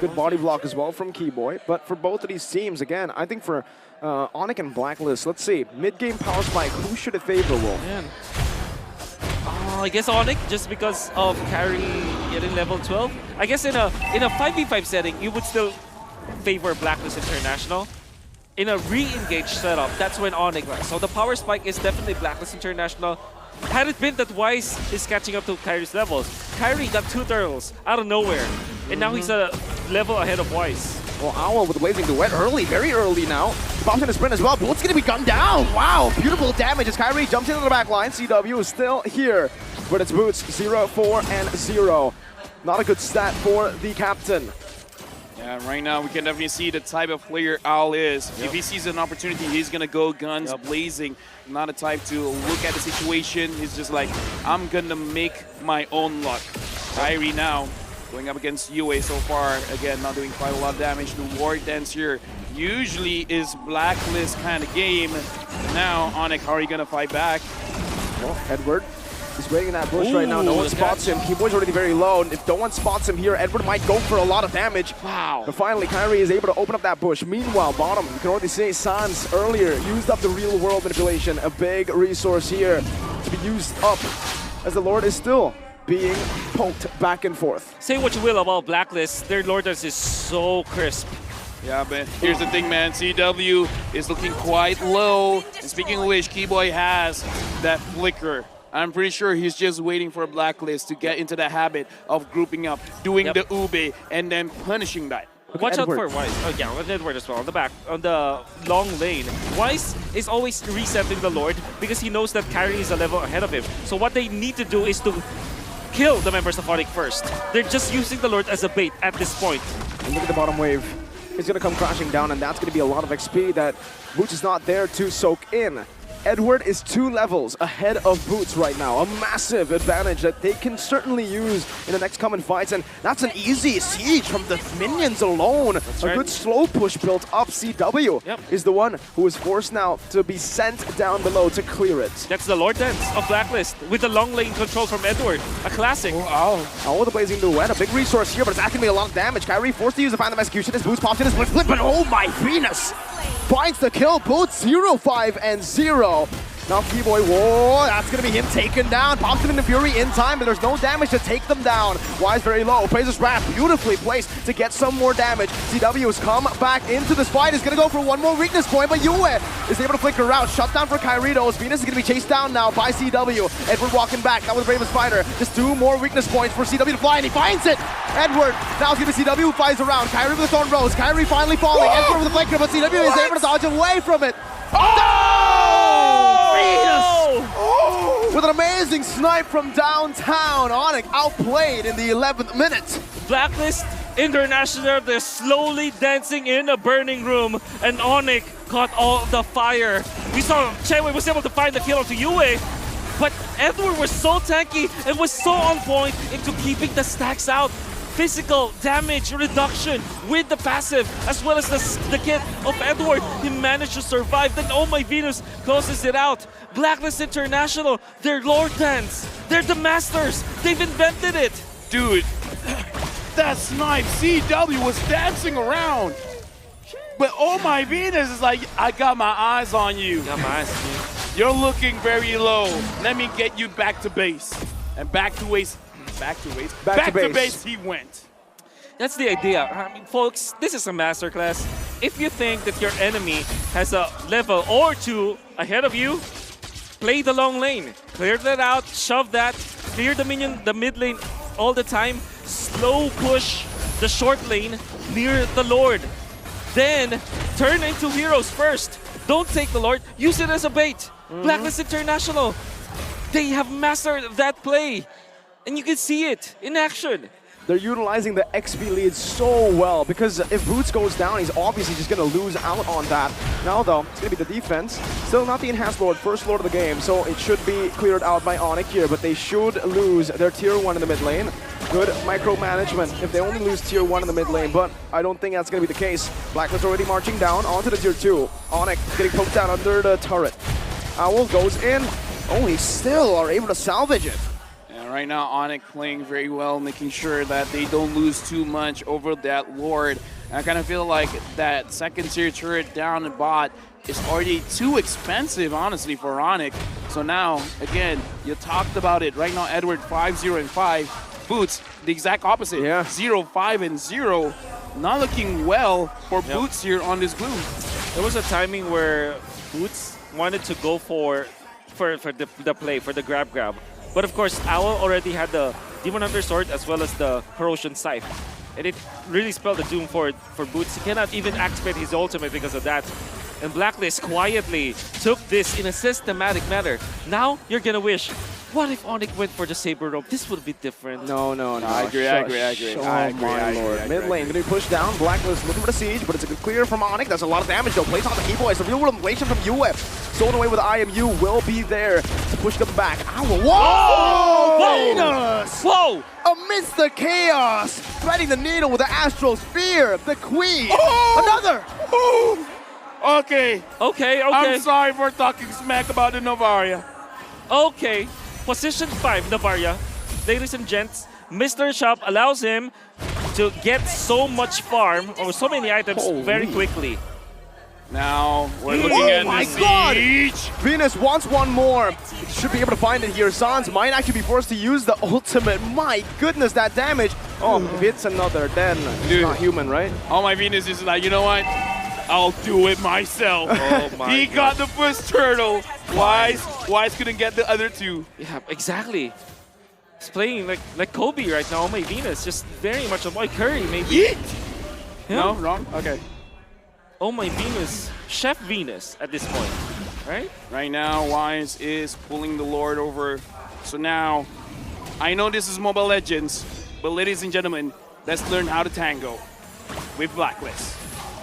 Good body block as well from Keyboy. But for both of these teams, again, I think for Onic and Blacklist, let's see. Mid-game power spike, who should it favor, Wolf? Man. I guess Onic, just because of carry getting level 12. I guess in a 5v5 setting, you would still favor Blacklist International. In a re-engage setup, that's when Onic runs. So the power spike is definitely Blacklist International. Had it been that Wise is catching up to Kyrie's levels, Kyrie got 2 turtles out of nowhere, and now he's a level ahead of Wise. Well, Owl with the Blazing Duet early, very early now. Pops in a sprint as well. Bullet's going to be gunned down. Wow, beautiful damage as Kyrie jumps into the back line. CW is still here, but it's Boots 0-4-0. Not a good stat for the captain. Yeah, right now we can definitely see the type of player Owl is. If he sees an opportunity, he's going to go guns blazing. Not a type to look at the situation. He's just like, I'm going to make my own luck. Kyrie now going up against UA so far. Again, not doing quite a lot of damage. The Ward Dance here usually is Blacklist kind of game. But now, Onic, how are you going to fight back? Well, Edward. He's waiting in that bush right now. No one spots him. Keyboy's already very low. And if no one spots him here, Edward might go for a lot of damage. Wow. But finally, Kyrie is able to open up that bush. Meanwhile, bottom, you can already see Sans earlier used up the real world manipulation. A big resource here to be used up as the Lord is still being poked back and forth. Say what you will about Blacklist, their Lord Dance is so crisp. Yeah, but here's the thing, man. CW is looking quite low. And speaking of which, Keyboy has that flicker. I'm pretty sure he's just waiting for a Blacklist to get into the habit of grouping up, doing the ube, and then punishing that. Watch out for Wise. Oh yeah, with Edward as well. On the back, on the long lane. Wise is always resetting the Lord because he knows that Kyrie is a level ahead of him. So what they need to do is to kill the members of Onic first. They're just using the Lord as a bait at this point. And look at the bottom wave. It's going to come crashing down, and that's going to be a lot of XP that Boots is not there to soak in. Edward is 2 levels ahead of Boots right now. A massive advantage that they can certainly use in the next coming fights. And that's an easy siege from the minions alone. A good slow push built up. CW is the one who is forced now to be sent down below to clear it. That's the Lord Dance of Blacklist with the long lane control from Edward. A classic. Oh, the Blazing Duet. A big resource here, but it's asking me a lot of damage. Kyrie forced to use the Phantom Execution. His Boots pops in his flip, but oh my Venus! Finds the kill. Boots 0-5-0. Now Keyboy, whoa, that's going to be him taken down. Pops him into Fury in time, but there's no damage to take them down. Wise very low. Praises Wrath beautifully placed to get some more damage. CW has come back into this fight. Is going to go for one more weakness point, but Yue is able to flicker out. Shut down for Kyritos. Venus is going to be chased down now by CW. Edward walking back. That was Bravest Fighter. Just 2 more weakness points for CW to fly, and he finds it. Edward, now it's going to be CW who flies around. Kyrie with the Thorn Rose. Kyrie finally falling. Whoa! Edward with the flicker, but CW is able to dodge away from it. With an amazing snipe from downtown, Onic outplayed in the 11th minute. Blacklist International, they're slowly dancing in a burning room, and Onic caught all the fire. We saw Chewe was able to find the kill onto Yue, but Edward was so tanky and was so on point into keeping the stacks out. Physical damage reduction with the passive, as well as the kit of Edward. He managed to survive. Then Oh My Venus closes it out. Blacklist International, they're Lord Dance. They're the masters. They've invented it. Dude, that snipe, CW was dancing around. But Oh My Venus is like, I got my eyes on you. Got my eyes on you. You're looking very low. Let me get you back to base. And back to base. Back to base he went. That's the idea. I mean, folks, this is a masterclass. If you think that your enemy has a level or 2 ahead of you, play the long lane. Clear that out, shove that, clear the mid lane all the time, slow push the short lane near the Lord. Then turn into heroes first. Don't take the Lord, use it as a bait. Blacklist International, they have mastered that play. And you can see it in action. They're utilizing the XP lead so well because if Boots goes down, he's obviously just going to lose out on that. Now though, it's going to be the defense. Still not the enhanced Lord, first Lord of the game, so it should be cleared out by Onic here, but they should lose their tier 1 in the mid lane. Good micromanagement if they only lose tier 1 in the mid lane, but I don't think that's going to be the case. Blacklist already marching down onto the tier 2. Onic getting poked down under the turret. Owl goes in. Oh, he still are able to salvage it. Right now, Onic playing very well, making sure that they don't lose too much over that Lord. And I kind of feel like that second tier turret down in bot is already too expensive, honestly, for Onic. So now, again, you talked about it. Right now, Edward 5-0 and 5. Boots, the exact opposite. Yeah. 0-5 and 0. Not looking well for Boots here on this blue. There was a timing where Boots wanted to go for the play, for the grab. But of course, Owl already had the Demon Hunter Sword as well as the Corrosion Scythe. And it really spelled the doom for Boots. He cannot even activate his ultimate because of that. And Blacklist quietly took this in a systematic manner. Now, you're gonna wish, what if Onic went for the Saber Rope? This would be different. No. I agree. Oh my lord. Mid lane gonna be pushed down. Blacklist looking for the siege, but it's a good clear from Onic. That's a lot of damage though. Plays on the keyboard. It's a real world inflation from UF. Stolen away with IMU will be there to push them back. Ow! Whoa! Venus! Whoa! Amidst the chaos, threading the needle with the Astral Sphere. The Queen. Another. Okay. Okay. I'm sorry for talking smack about the Novaria. Okay. Position 5, Navaria. Ladies and gents, Mr. Shop allows him to get so much farm, or so many items very quickly. Now, we're looking at the siege. Venus wants one more. He should be able to find it here. Sans might actually be forced to use the ultimate. My goodness, that damage. Oh, if it's another, then it's not human, right? All my Venus is like, you know what? I'll do it myself. Oh my He got the first turtle. Wise couldn't get the other two. Yeah, exactly. He's playing like Kobe right now. Oh my Venus, just very much on my Curry maybe. Yeet! Yeah. No, wrong? Okay. Oh my Venus, Chef Venus at this point, right? Right now, Wise is pulling the Lord over. So now, I know this is Mobile Legends, but ladies and gentlemen, let's learn how to tango with Blacklist.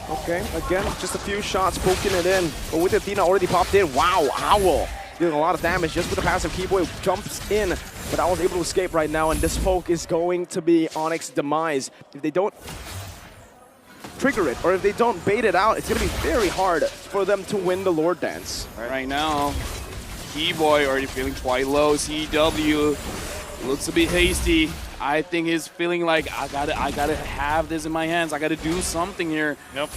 Okay, again, just a few shots poking it in. But with Athena already popped in, wow, Owl doing a lot of damage just with the passive. Keyboy jumps in, but Owl's able to escape right now, and this poke is going to be Onyx's demise. If they don't trigger it, or if they don't bait it out, it's going to be very hard for them to win the Lord Dance. Right now, Keyboy already feeling quite low. CW looks a bit hasty. I think he's feeling like I gotta have this in my hands. I gotta do something here. Yep.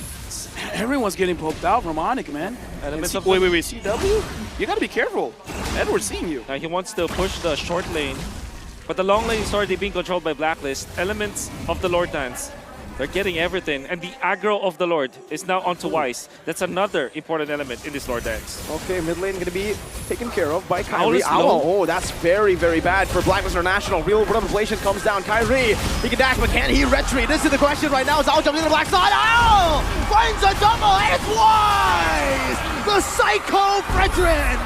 Everyone's getting poked out from Onic, man. Wait, CW? You gotta be careful. Edward's seeing you. He wants to push the short lane, but the long lane is already being controlled by Blacklist. Elements of the Lord Dance. They're getting everything, and the aggro of the Lord is now onto Wise. That's another important element in this Lord Dance. Okay, mid lane going to be taken care of by Owl Kyrie. is low. Oh, that's very, very bad for Blacklist International. Real world inflation comes down. Kyrie, he can dash, but can he retreat? This is the question right now. As Owl jumps into the black side. Owl finds a double. It's Wise! The Psycho Brethren!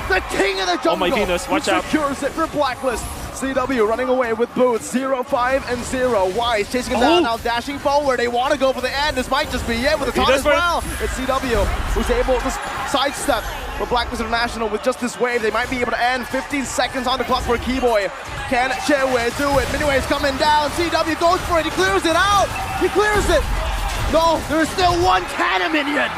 The king of the jungle. Oh my Venus, watch out. Secures it for Blacklist. CW running away with Boots, 0-5 and 0. Wise chasing him down, now dashing forward. They want to go for the end. This might just be it with the taunt as well. It's CW who's able to sidestep for Blacklist International with just this wave. They might be able to end. 15 seconds on the clock for Keyboy. Can Chewe do it? Miniwave's coming down. CW goes for it. He clears it out. He clears it. No, there's still one cannon minion.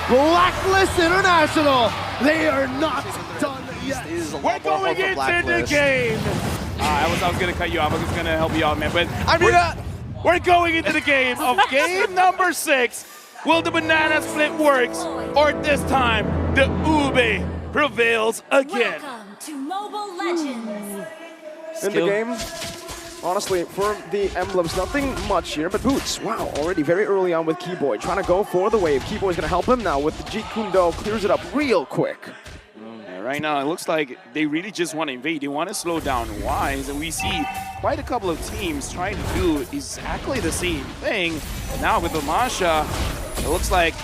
Blacklist International. They are not done yet. We're going into the game. I was going to cut you off. I was going to help you out, man. But I mean, we're going into the game of game number 6. Will the banana split works, or this time the Ube prevails again? Welcome to Mobile Legends. In the game, honestly, for the emblems, nothing much here, but Boots, wow, already very early on with Keyboy, trying to go for the wave. Keyboy's going to help him now with the Jeet Kune Do, clears it up real quick. Right now, it looks like they really just want to invade. They want to slow down Wise, and we see quite a couple of teams trying to do exactly the same thing. Now with the Masha, it looks like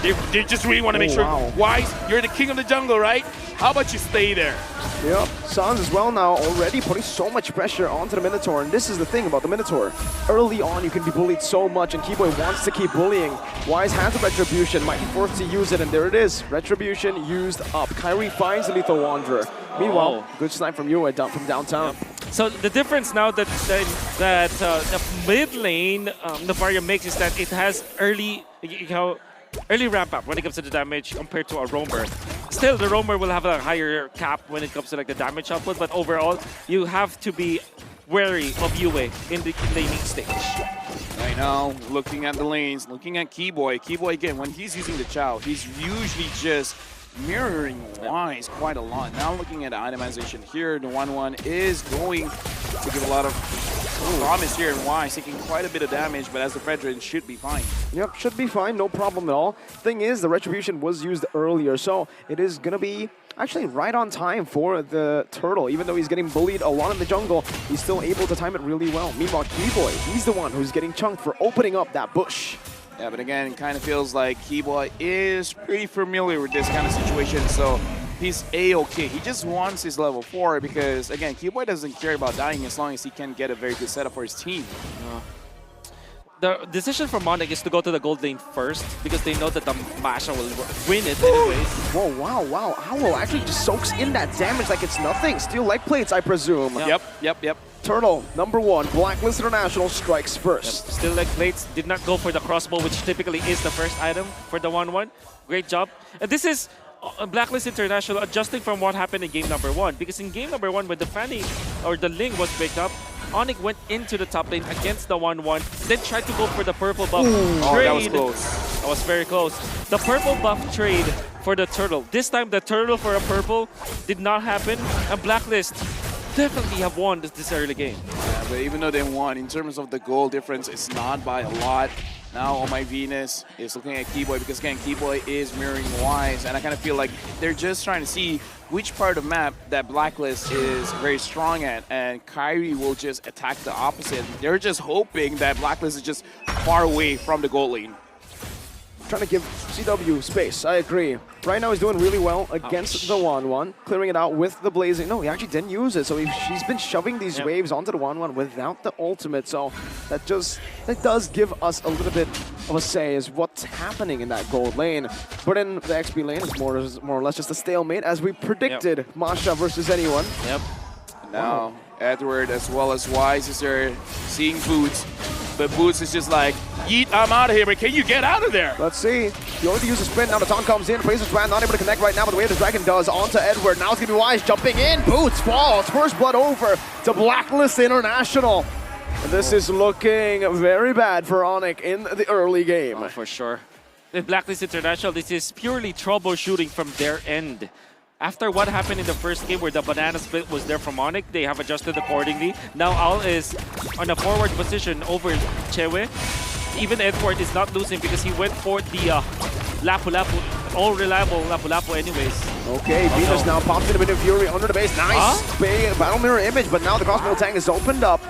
they just really want to make sure, Wise, you're the king of the jungle, right? How about you stay there? Yep, Sans as well now already putting so much pressure onto the Minotaur, and this is the thing about the Minotaur. Early on, you can be bullied so much, and Keyboy wants to keep bullying. Wise has a Retribution, might be forced to use it, and there it is. Retribution used up. Kyrie finds the Lethal Wanderer. Meanwhile, good snipe from you from downtown. So the difference now that the mid lane Novaria makes is that it has early ramp up when it comes to the damage compared to a roamer. Still, the roamer will have a higher cap when it comes to like the damage output, but overall, you have to be wary of Yue in the laning stage. Right now, looking at the lanes, looking at Keyboy. Keyboy, again, when he's using the Chow, he's usually just mirroring Wise quite a lot. Now looking at the itemization here, the 1-1 is going to give a lot of promise here, and Wise taking quite a bit of damage, but as the Fredrin should be fine. Yep, should be fine, no problem at all. Thing is, the Retribution was used earlier, so it is gonna be actually right on time for the Turtle. Even though he's getting bullied a lot in the jungle, he's still able to time it really well. Meanwhile, Keyboy, he's the one who's getting chunked for opening up that bush. Yeah, but again, it kind of feels like Keyboy is pretty familiar with this kind of situation, so he's A-okay. He just wants his level 4 because, again, Keyboy doesn't care about dying as long as he can get a very good setup for his team. The decision for Onic is to go to the gold lane first because they know that the Masha will win it anyways. Whoa, wow. Owl actually just soaks in that damage like it's nothing. Steel leg plates, I presume. Yep. Turtle, #1, Blacklist International strikes first. Yep. Still leg plates did not go for the crossbow, which typically is the first item for the 1-1. Great job. And this is Blacklist International adjusting from what happened in game #1. Because in game #1, when the Fanny or the Ling was picked up, Onic went into the top lane against the 1-1, then tried to go for the purple buff trade. That was close. That was very close. The purple buff trade for the Turtle. This time, the Turtle for a purple did not happen, and Blacklist definitely have won this early game. Yeah, but even though they won, in terms of the goal difference, it's not by a lot. Now, On My Venus is looking at Keyboy because, again, Keyboy is mirroring Wise, and I kind of feel like they're just trying to see which part of the map that Blacklist is very strong at, and Kyrie will just attack the opposite. They're just hoping that Blacklist is just far away from the gold lane. Trying to give CW space, I agree. Right now he's doing really well against the 1-1, clearing it out with the blazing. No, he actually didn't use it, so she's been shoving these waves onto the 1-1 without the ultimate, so that does give us a little bit of a say as what's happening in that gold lane. But in the XP lane, it's more or less just a stalemate, as we predicted. Masha versus anyone. Yep. Now, Edward as well as Wise is there seeing Boots. But Boots is just like, yeet, I'm out of here, but can you get out of there? Let's see. He only uses sprint. Now the taunt comes in. Fraser's Brand not able to connect right now, but the way the Dragon does onto Edward. Now it's going to be Wise jumping in. Boots falls. First blood over to Blacklist International. And this is looking very bad for Onic in the early game. Oh, for sure. With Blacklist International, this is purely troubleshooting from their end. After what happened in the first game where the banana split was there from Onic, they have adjusted accordingly. Now Owl is on a forward position over Chewe. Even Edward is not losing because he went for the Lapu-Lapu, all reliable Lapu-Lapu anyways. Okay, Venus now pops in a bit of Fury under the base. Nice battle mirror image, but now the Cosmo Tank is opened up.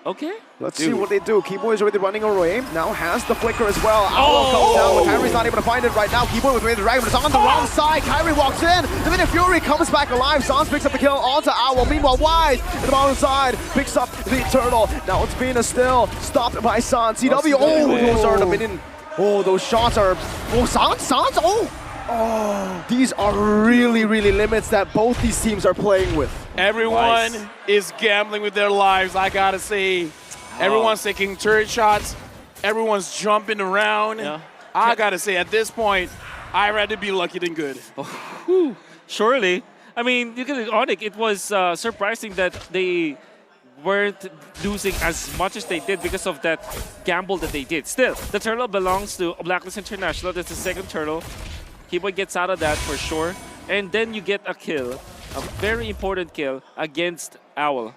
Okay. Let's see what they do. Keyboy is already running away. Now has the flicker as well. Owl comes down, but Kyrie's not able to find it right now. Keyboy with the Dragon, but it's on the wrong side. Kyrie walks in. The minute Fury comes back alive. Sans picks up the kill onto Owl. Meanwhile, Wise in the bottom side picks up the Turtle. Now it's Venus still stopped by Sans. CW. Oh, those are the minion. Oh, those shots are. Oh, Sans. Oh, these are really limits that both these teams are playing with. Everyone is gambling with their lives, I gotta say. Everyone's taking turret shots. Everyone's jumping around. Yeah. I gotta say, at this point, I'd rather be lucky than good. Surely. I mean, you can Onic, it was surprising that they weren't losing as much as they did because of that gamble that they did. Still, the turtle belongs to Blacklist International. That's the second turtle. Keyboy gets out of that for sure. And then you get a kill, a very important kill against Owl.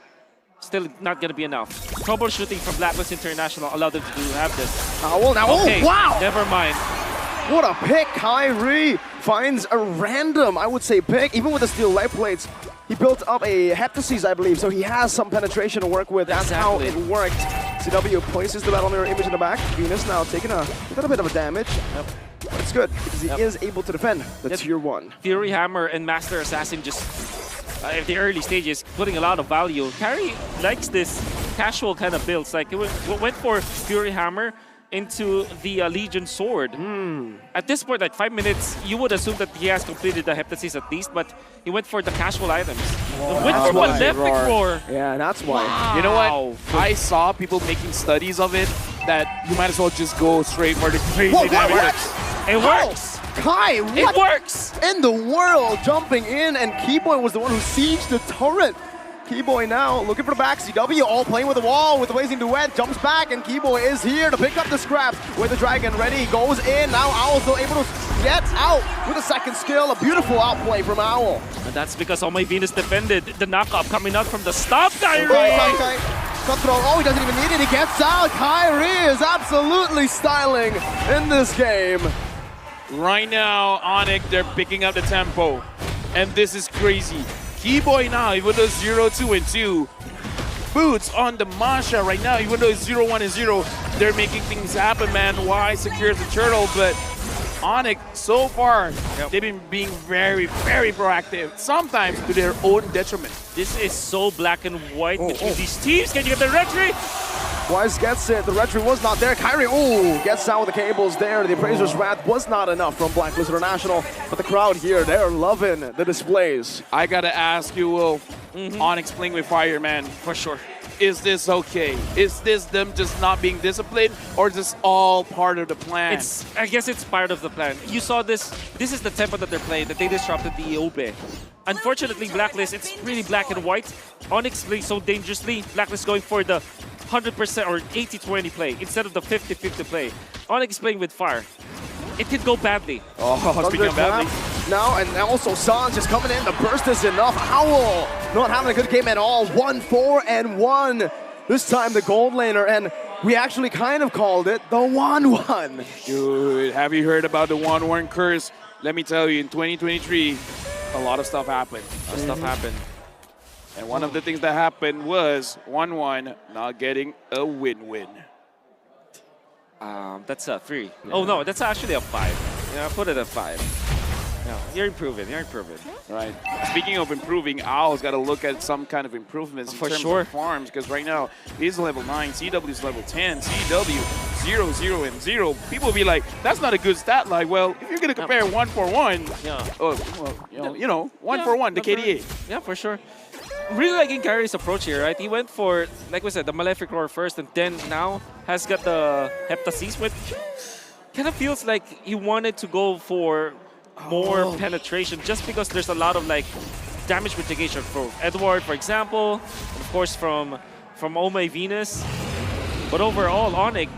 Still not going to be enough. Troubleshooting from Blacklist International allowed them to have this. Owl now. Okay, wow! Never mind. What a pick. Kyrie finds a random, I would say, pick. Even with the steel light plates, he built up a heptasis, I believe, so he has some penetration to work with. That's how it worked. CW places the battle mirror image in the back. Venus now taking a little bit of a damage. Yep. But it's good because he is able to defend the tier 1. Fury Hammer and Master Assassin just at the early stages putting a lot of value. Carry likes this casual kind of builds. Like it went for Fury Hammer into the Legion Sword. At this point, like 5 minutes, you would assume that he has completed the heptasis at least, but he went for the casual items. Went for malefic roar. Yeah, that's why. You know what? I saw people making studies of it that you might as well just go straight for the crazy damage. It works. Kai, what It works. in the world? Jumping in, and Keyboy was the one who sieged the turret. Keyboy now looking for the back. CW all playing with the wall with the Blazing Duet. Jumps back, and Keyboy is here to pick up the scraps with the Dragon ready. Goes in. Now Owl still able to get out with a second skill. A beautiful outplay from Owl. And that's because All My Venus defended the knockup coming out from the stop, Kyrie. Cutthroat, oh, he doesn't even need it. He gets out. Kyrie is absolutely styling in this game. Right now, Onic, they're picking up the tempo. And this is crazy. Keyboy now, even though 0-2 and 2. Boots on the Masha right now, even though it's 0-1 and 0. They're making things happen, man. Y secures the turtle, but Onic, so far, they've been being very, very proactive. Sometimes to their own detriment. This is so black and white between these teams. Can you get the retry? Wise gets it. The retry was not there. Kyrie, gets out with the cables there. The Appraiser's Wrath was not enough from Blacklist International. But the crowd here, they're loving the displays. I gotta ask you, Will, Onyx playing with fire, man. For sure. Is this okay? Is this them just not being disciplined, or is this all part of the plan? I guess it's part of the plan. You saw this. This is the tempo that they're playing, that they disrupted the EOB. Unfortunately, Blacklist, it's really black and white. Onyx plays so dangerously. Blacklist going for the 100% or 80-20 play instead of the 50-50 play. Onyx playing with fire. It could go badly. Oh, speaking of badly. Now, and also Sans just coming in. The burst is enough. Owl not having a good game at all. 1-4-1. This time the gold laner, and we actually kind of called it the 1-1. Dude, have you heard about the 1-1 curse? Let me tell you, in 2023, a lot of stuff happened. And one of the things that happened was 1-1 not getting a win-win. That's a 3. Yeah. Oh no, that's actually a 5. Yeah, put it at 5. Yeah, you're improving. Right. Speaking of improving, Owl's got to look at some kind of improvements in terms of farms, because right now he's level 9, CW's level 10, CW 0, 0, and 0. People will be like, that's not a good stat line. Well, if you're going to compare 1-4-1, 1-4-1, the KDA. Yeah, for sure. Really liking Kyrie's approach here, right? He went for, like we said, the Malefic Roar first, and then now has got the Heptasis, which kind of feels like he wanted to go for more penetration, just because there's a lot of like damage mitigation from Edward, for example, and of course from Oh My Venus. But overall, Onic,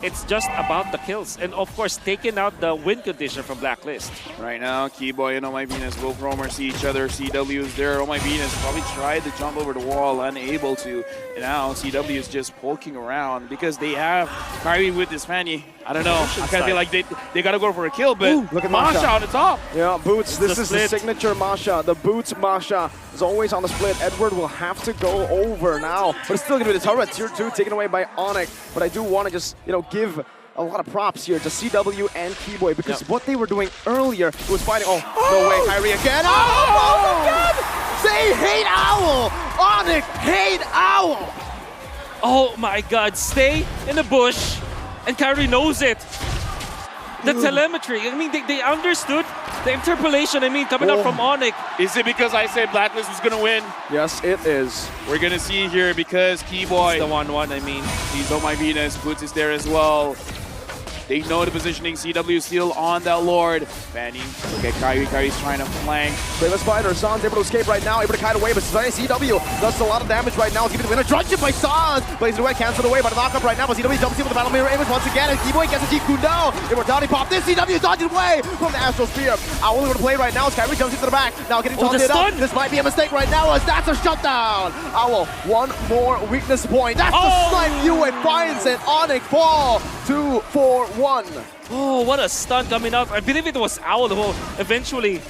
it's just about the kills, and of course taking out the win condition from Blacklist. Right now, Keyboy and Oh My Venus, both roamers see each other. CW is there. Oh My Venus probably tried to jump over the wall, unable to. And now CW is just poking around because they have Kyrie with his Fanny. I don't know. I kind of feel like they got to go for a kill, but look at Masha on the top. Yeah, Boots. This is the signature Masha. The Boots Masha is always on the split. Edward will have to go over now, but it's still going to be the turret. Tier 2 taken away by Onic. But I do want to just, give a lot of props here to CW and Keyboy, because what they were doing earlier was fighting. Oh, no way, Kyrie again. Oh, again! They hate Owl! Onic hate Owl! Oh my god, stay in the bush, and Kyrie knows it. The telemetry, I mean, they understood the interpolation, coming up from Onic. Is it because I said Blacklist was going to win? Yes, it is. We're going to see here because Keyboy. It's the 1-1, He's Oh My Venus. Boots is there as well. They know the positioning. CW still on that Lord. Fanny. Okay, Kyrie's trying to flank. Brave Spider. Sans able to escape right now, able to kite away, but CW does a lot of damage right now. He's giving the winner. Drudged by Sans. Blazing away, canceled away by the knockup right now, but CW jumps in with the battle mirror image once again, and Keyboy gets a G down. Immortality pop. This CW dodges away from the Astral Spear. Owl going to play right now as Kyrie jumps into the back. Now getting taunted up. This might be a mistake right now as that's a shutdown. Owl, one more weakness point. That's the snipe. It finds it. Onic fall. 2 for 1. Oh, what a stun coming out. I believe it was Owl who eventually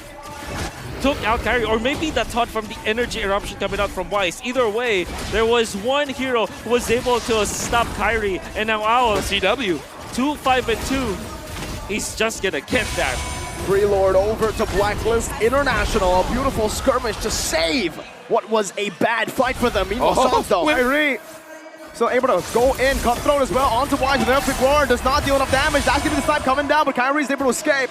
took out Kyrie, or maybe that thought from the energy eruption coming out from Wise. Either way, there was one hero who was able to stop Kyrie, and now Owl, CW. 2, 5, and 2. He's just gonna get that. Freelord over to Blacklist International. A beautiful skirmish to save what was a bad fight for them. Meanwhile, Sans though, Kyrie still able to go in, cutthroat as well, onto Wise with an epic roar, does not deal enough damage. That's gonna be the side coming down, but Kyrie's able to escape.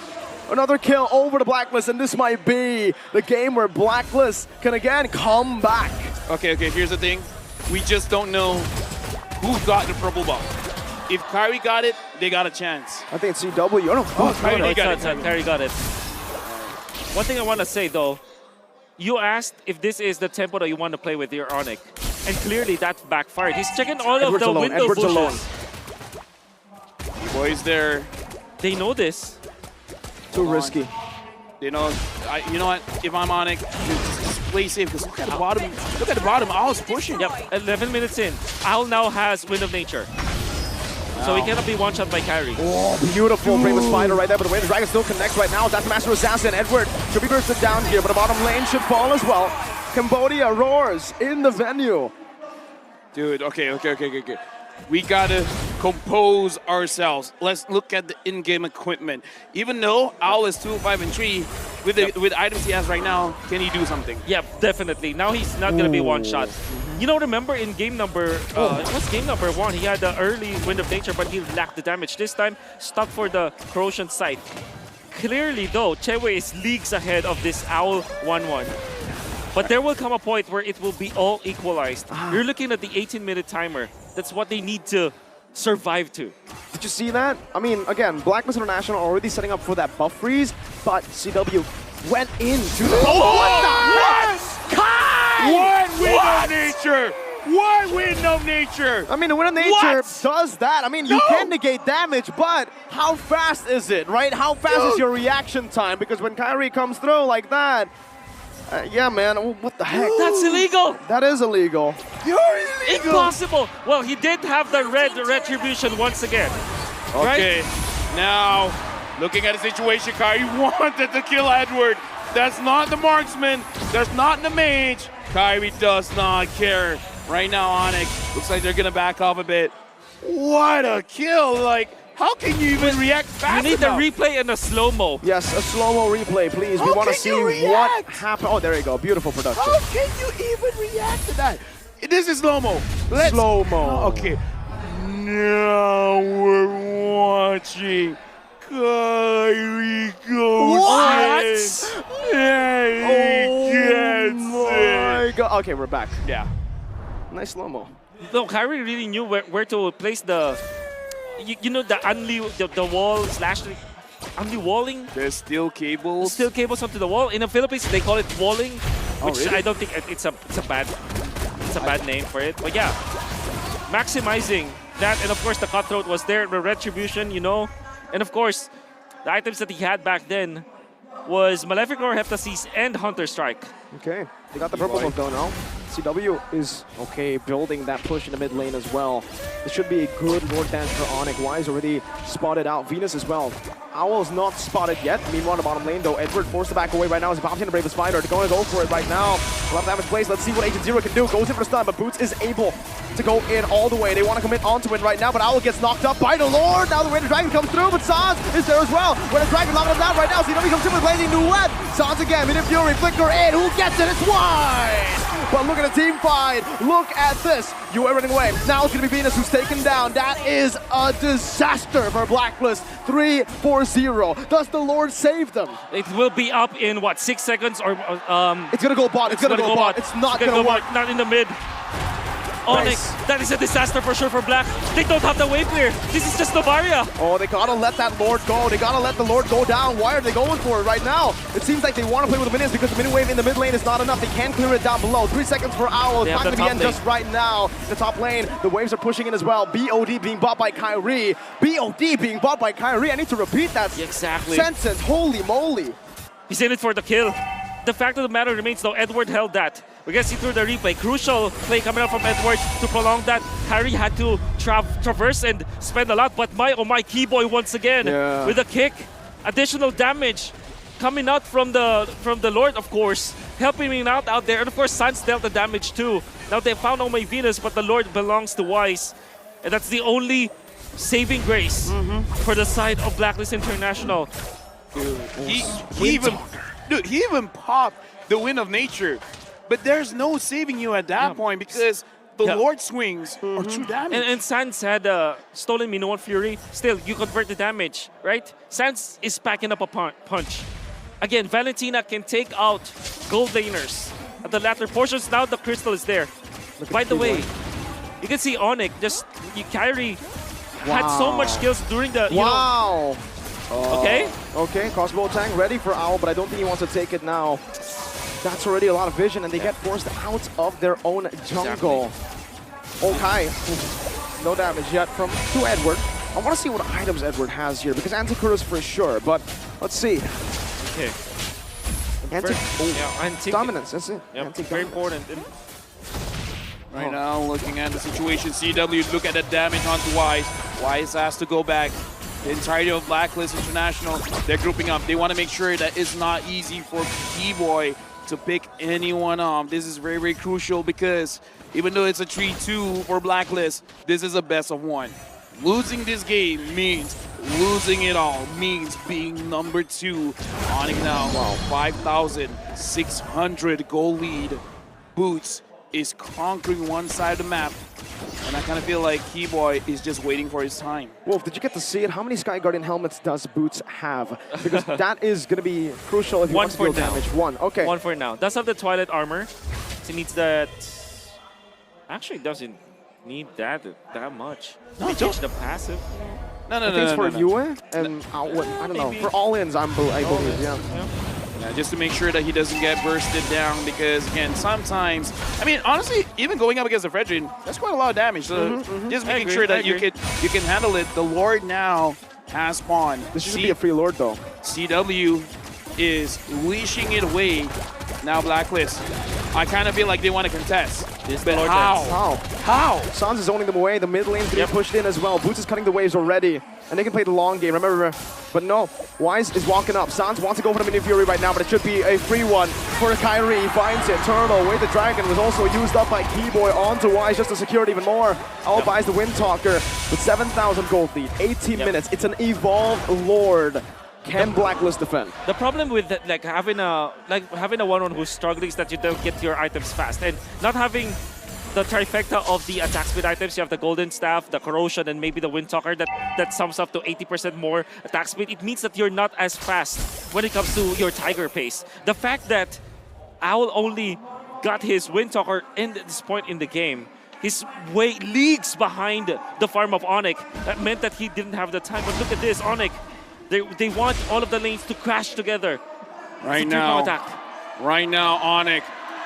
Another kill over to Blacklist, and this might be the game where Blacklist can again come back. Okay, here's the thing. We just don't know who got the purple buff. If Kyrie got it, they got a chance. I think it's CW. Kyrie got it. Kyrie got it. One thing I want to say though, you asked if this is the tempo that you want to play with your Onic, and clearly that backfired. He's checking all of the window bushes. Alone. Boys there. They know this. Too risky. You know, you know what? If I'm Onic, just play safe. Because look at the bottom. Look at the bottom. Owl's pushing. Yep, 11 minutes in. Owl now has Wind of Nature. So he cannot be one-shot by Kyrie. Oh, beautiful Bravest Spider right there, but the way the Dragon still connects right now. That's Master Assassin. Edward should be bursted down here, but the bottom lane should fall as well. Cambodia roars in the venue. Dude, okay. We gotta compose ourselves. Let's look at the in-game equipment. Even though Owl is 2, 5, and 3, with the items he has right now, can he do something? Yeah, definitely. Now he's not gonna be one-shot. You know, remember in game number, it was game number 1, he had the early Wind of Nature, but he lacked the damage. This time, stopped for the Corrosion Sight. Clearly, though, Chewe is leagues ahead of this Owl 1-1. But there will come a point where it will be all equalized. You're looking at the 18-minute timer. That's what they need to survive to. Did you see that? I mean, again, Blacklist International already setting up for that buff freeze, but CW went into the... What? Wind of Nature! What Wind of Nature? I mean, the Wind of Nature does that. I mean, you can negate damage, but how fast is it, right? How fast is your reaction time? Because when Kyrie comes through like that, yeah, man, what the heck? That's illegal! That is illegal. You're illegal! Impossible! Well, he did have the red retribution once again. Okay, right? Now, looking at the situation, Kyrie wanted to kill Edward. That's not the marksman. That's not the mage. Kyrie does not care. Right now, Onic, looks like they're going to back off a bit. What a kill! Like, how can you even react fast You need enough? the replay and a slow-mo. Yes, a slow-mo replay, please. We want to see what happened. Oh, there you go. Beautiful production. How can you even react to that? This is slow-mo. Slow-mo. Okay. Now we're watching Kyrie go What? my God. Okay, we're back. Yeah. Nice slow-mo. No, Kyrie really knew where to place the, you know, the the wall slash unli-walling. There's steel cables. Steel cables onto the wall. In the Philippines, they call it walling, which really? I don't think it's a bad name for it. But yeah, maximizing that, and of course the cutthroat was there, the retribution, you know, and of course the items that he had back then was Malefic Roar, Heptasis, and Hunter Strike. Okay, they got the purple buff though now. CW is, okay, building that push in the mid lane as well. This should be a good Lord Dance for Onic. Wise already spotted out. Venus as well. Owl's not spotted yet. Meanwhile, the bottom lane though, Edward forced to back away right now as he pops in the Bravest Spider. They're going to go for it right now. A lot of damage plays. Let's see what Agent Zero can do. Goes in for the stun, but Boots is able to go in all the way. They want to commit onto it right now, but Owl gets knocked up by the Lord. Now the Raider Dragon comes through, but Sans is there as well. Raider Dragon locking him down right now. CW comes in with Blazing Duet. Sans again, Mid Fury, Flicker in. Who gets it? It's Wise! But look at the team fight. Look at this. You are running away. Now it's going to be Venus who's taken down. That is a disaster for Blacklist. 3-4-0. Does the Lord save them? It will be up in what, 6 seconds or It's going to go bot. It's going to go bot. It's not going to work. Bot, not in the mid. Onic, that is a disaster for sure for Black. They don't have the wave clear. This is just Novaria. Oh, they gotta let that Lord go. They gotta let the Lord go down. Why are they going for it right now? It seems like they want to play with the minions because the minion wave in the mid lane is not enough. They can clear it down below. 3 seconds for Owl. It's not going to be end just right now. The top lane, the waves are pushing in as well. BOD being bought by Kyrie. BOD being bought by Kyrie. I need to repeat that Exactly. sentence. Holy moly. He's in it for the kill. The fact of the matter remains, though, Edward held that. We can see through the replay. Crucial play coming out from Edward to prolong that. Kyrie had to traverse and spend a lot, but oh my, Keyboy once again with a kick. Additional damage coming out from the Lord, of course, helping him out there. And of course, Sans dealt the damage too. Now they found Oh My Venus, but the Lord belongs to Wise. And that's the only saving grace for the side of Blacklist International. Dude, he even popped the Wind of Nature. But there's no saving you at that point because the Lord swings are too damage. And Sans had stolen Minoan Fury. Still, you convert the damage, right? Sans is packing up a punch. Again, Valentina can take out gold laners at the latter portions. Now the crystal is there. By the way, you can see Onic Kyrie had so much kills during the Okay. Okay, crossbow tank ready for Owl, but I don't think he wants to take it now. That's already a lot of vision, and they get forced out of their own jungle. Okay, no damage yet to Edward. I want to see what items Edward has here, because Anticuros for sure, but let's see. Okay. Dominance, that's it. Yep, very important. Right now, looking at the situation, CW, look at the damage onto Wise. Wise has to go back. The entirety of Blacklist International, they're grouping up. They want to make sure that it's not easy for Keyboy to pick anyone up. This is very, very crucial because even though it's a 3-2 for Blacklist, this is a best of one. Losing this game means losing it all, means being number 2. Onic now, 5,600 goal lead. Boots is conquering one side of the map. And I kind of feel like Keyboy is just waiting for his time. Wolf, did you get to see it? How many Sky Guardian helmets does Boots have? Because that is going to be crucial if he wants to deal damage. One, okay. One for now. Does have the Twilight armor. He needs that. Actually, doesn't need that much. No, he changed the passive. No. For Yue and I don't know. For all-ins, I believe, yeah. Just to make sure that he doesn't get bursted down because, again, sometimes, I mean, honestly, even going up against the Fredrin, that's quite a lot of damage. So just making sure that you can handle it. The Lord now has spawned. This should be a free Lord, though. CW is leashing it away. Now Blacklist. I kind of feel like they want to contest. But how? Sans is zoning them away. The mid lane's getting pushed in as well. Boots is cutting the waves already. And they can play the long game, remember. But no, Wise is walking up. Sans wants to go for the Mini Fury right now, but it should be a free one for Kyrie. He finds it. Turtle with the Dragon was also used up by Keyboy onto Wise just to secure it even more. Owl buys the Windtalker with 7,000 gold lead, 18 minutes. It's an evolved Lord. Can Blacklist defend? The problem with having a one-on who's struggling is that you don't get your items fast, and not having the trifecta of the attack speed items. You have the Golden Staff, the Corrosion, and maybe the Windtalker that sums up to 80% more attack speed. It means that you're not as fast when it comes to your Tiger pace. The fact that Owl only got his Windtalker in this point in the game, he's way leagues behind the farm of Onic. That meant that he didn't have the time. But look at this, Onic. They want all of the lanes to crash together. Right now, Onic,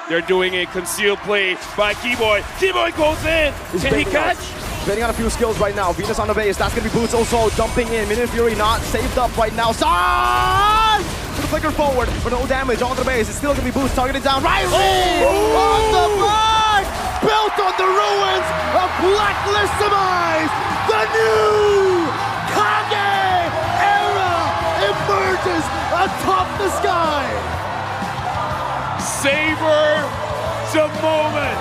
they're doing a concealed play by Keyboy. Keyboy goes in. Can he catch? Betting on a few skills right now. Venus on the base. That's going to be Boots also dumping in. Mini Fury not saved up right now. Sans! To the flicker forward, but no damage on the base. It's still going to be Boots targeted down. Riley! On the mark! Built on the ruins of Blacklist demise. The new Kage era emerges atop the sky. Savor the moment.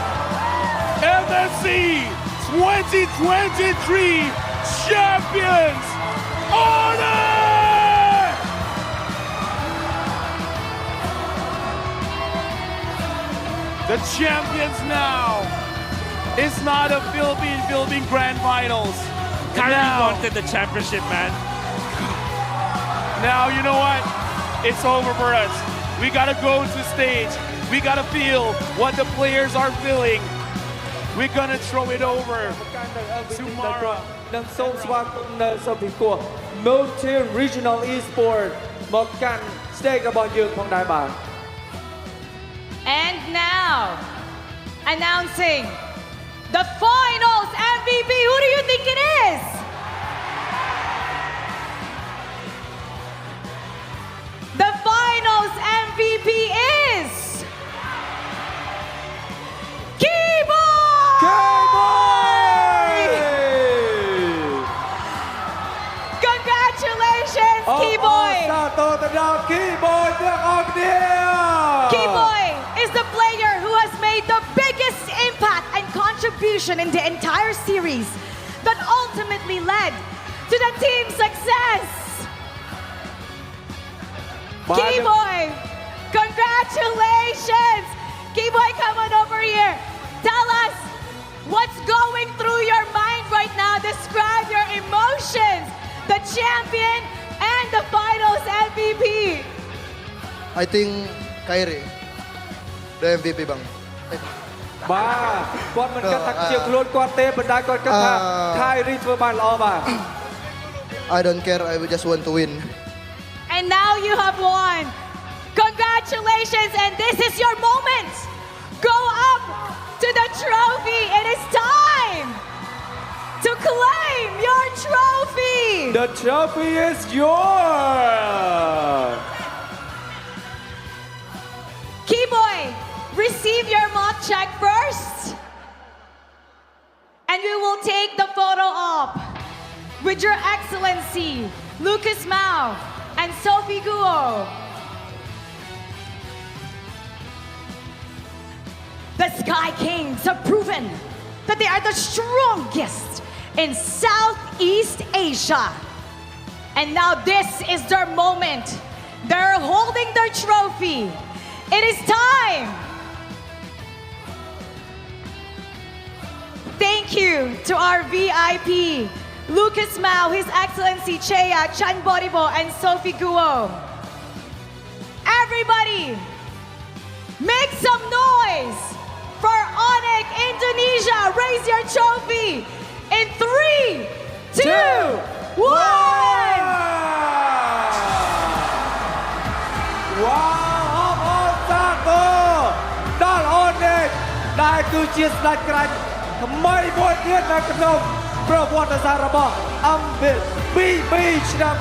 MSC 2023 champions. Honor! The champions now. It's not a Philippine Grand Finals. Kyrie wanted the championship, man. Now, you know what? It's over for us. We gotta go to stage. We gotta feel what the players are feeling. We're gonna throw it over tomorrow. Nâng sâu xoa nơi sau việc của multi-regional esport một căn stay cả bọn dương phong đại bản. And now, announcing the finals MVP. Who do you think it is? The finals MVP is តើទៅដល់ Keyboy ទាំងអស់គ្នា Keyboy is the player who has made the biggest impact and contribution in the entire series that ultimately led to the team's success. Keyboy, congratulations! Keyboy, come on over here. Tell us what's going through your mind right now. Describe your emotions, the champion and the finals MVP. I think Kyrie, the MVP បង បាទគាត់មិនគិតថាជាខ្លួនគាត់ទេប៉ុន្តែគាត់គិតថា Kyrie ធ្វើបានល្អបាទ I don't care, I just want to win. And now you have won. Congratulations, and this is your moment. Go up to the trophy. It is time to claim your trophy. The trophy is yours. Keyboy, receive your mock check first. And we will take the photo op with Your Excellency, Lucas Mao and Sophie Guo. The Sky Kings have proven that they are the strongest in Southeast Asia. And now this is their moment. They're holding their trophy. It is time. Thank you to our VIP, Lucas Mao, His Excellency Chea Chanboribo, and Sophie Guo. Everybody, make some noise for Onic Indonesia. Raise your trophy in 3, 2, 1. Wow, of all tackle ដល់ Onic ដែលគឺជាស្ដេចក្រាញ់ថ្មីមួយទៀតនៅក្នុងប្រវត្តិសាស្ត្ររបស់ mlbb ឆ្នាំ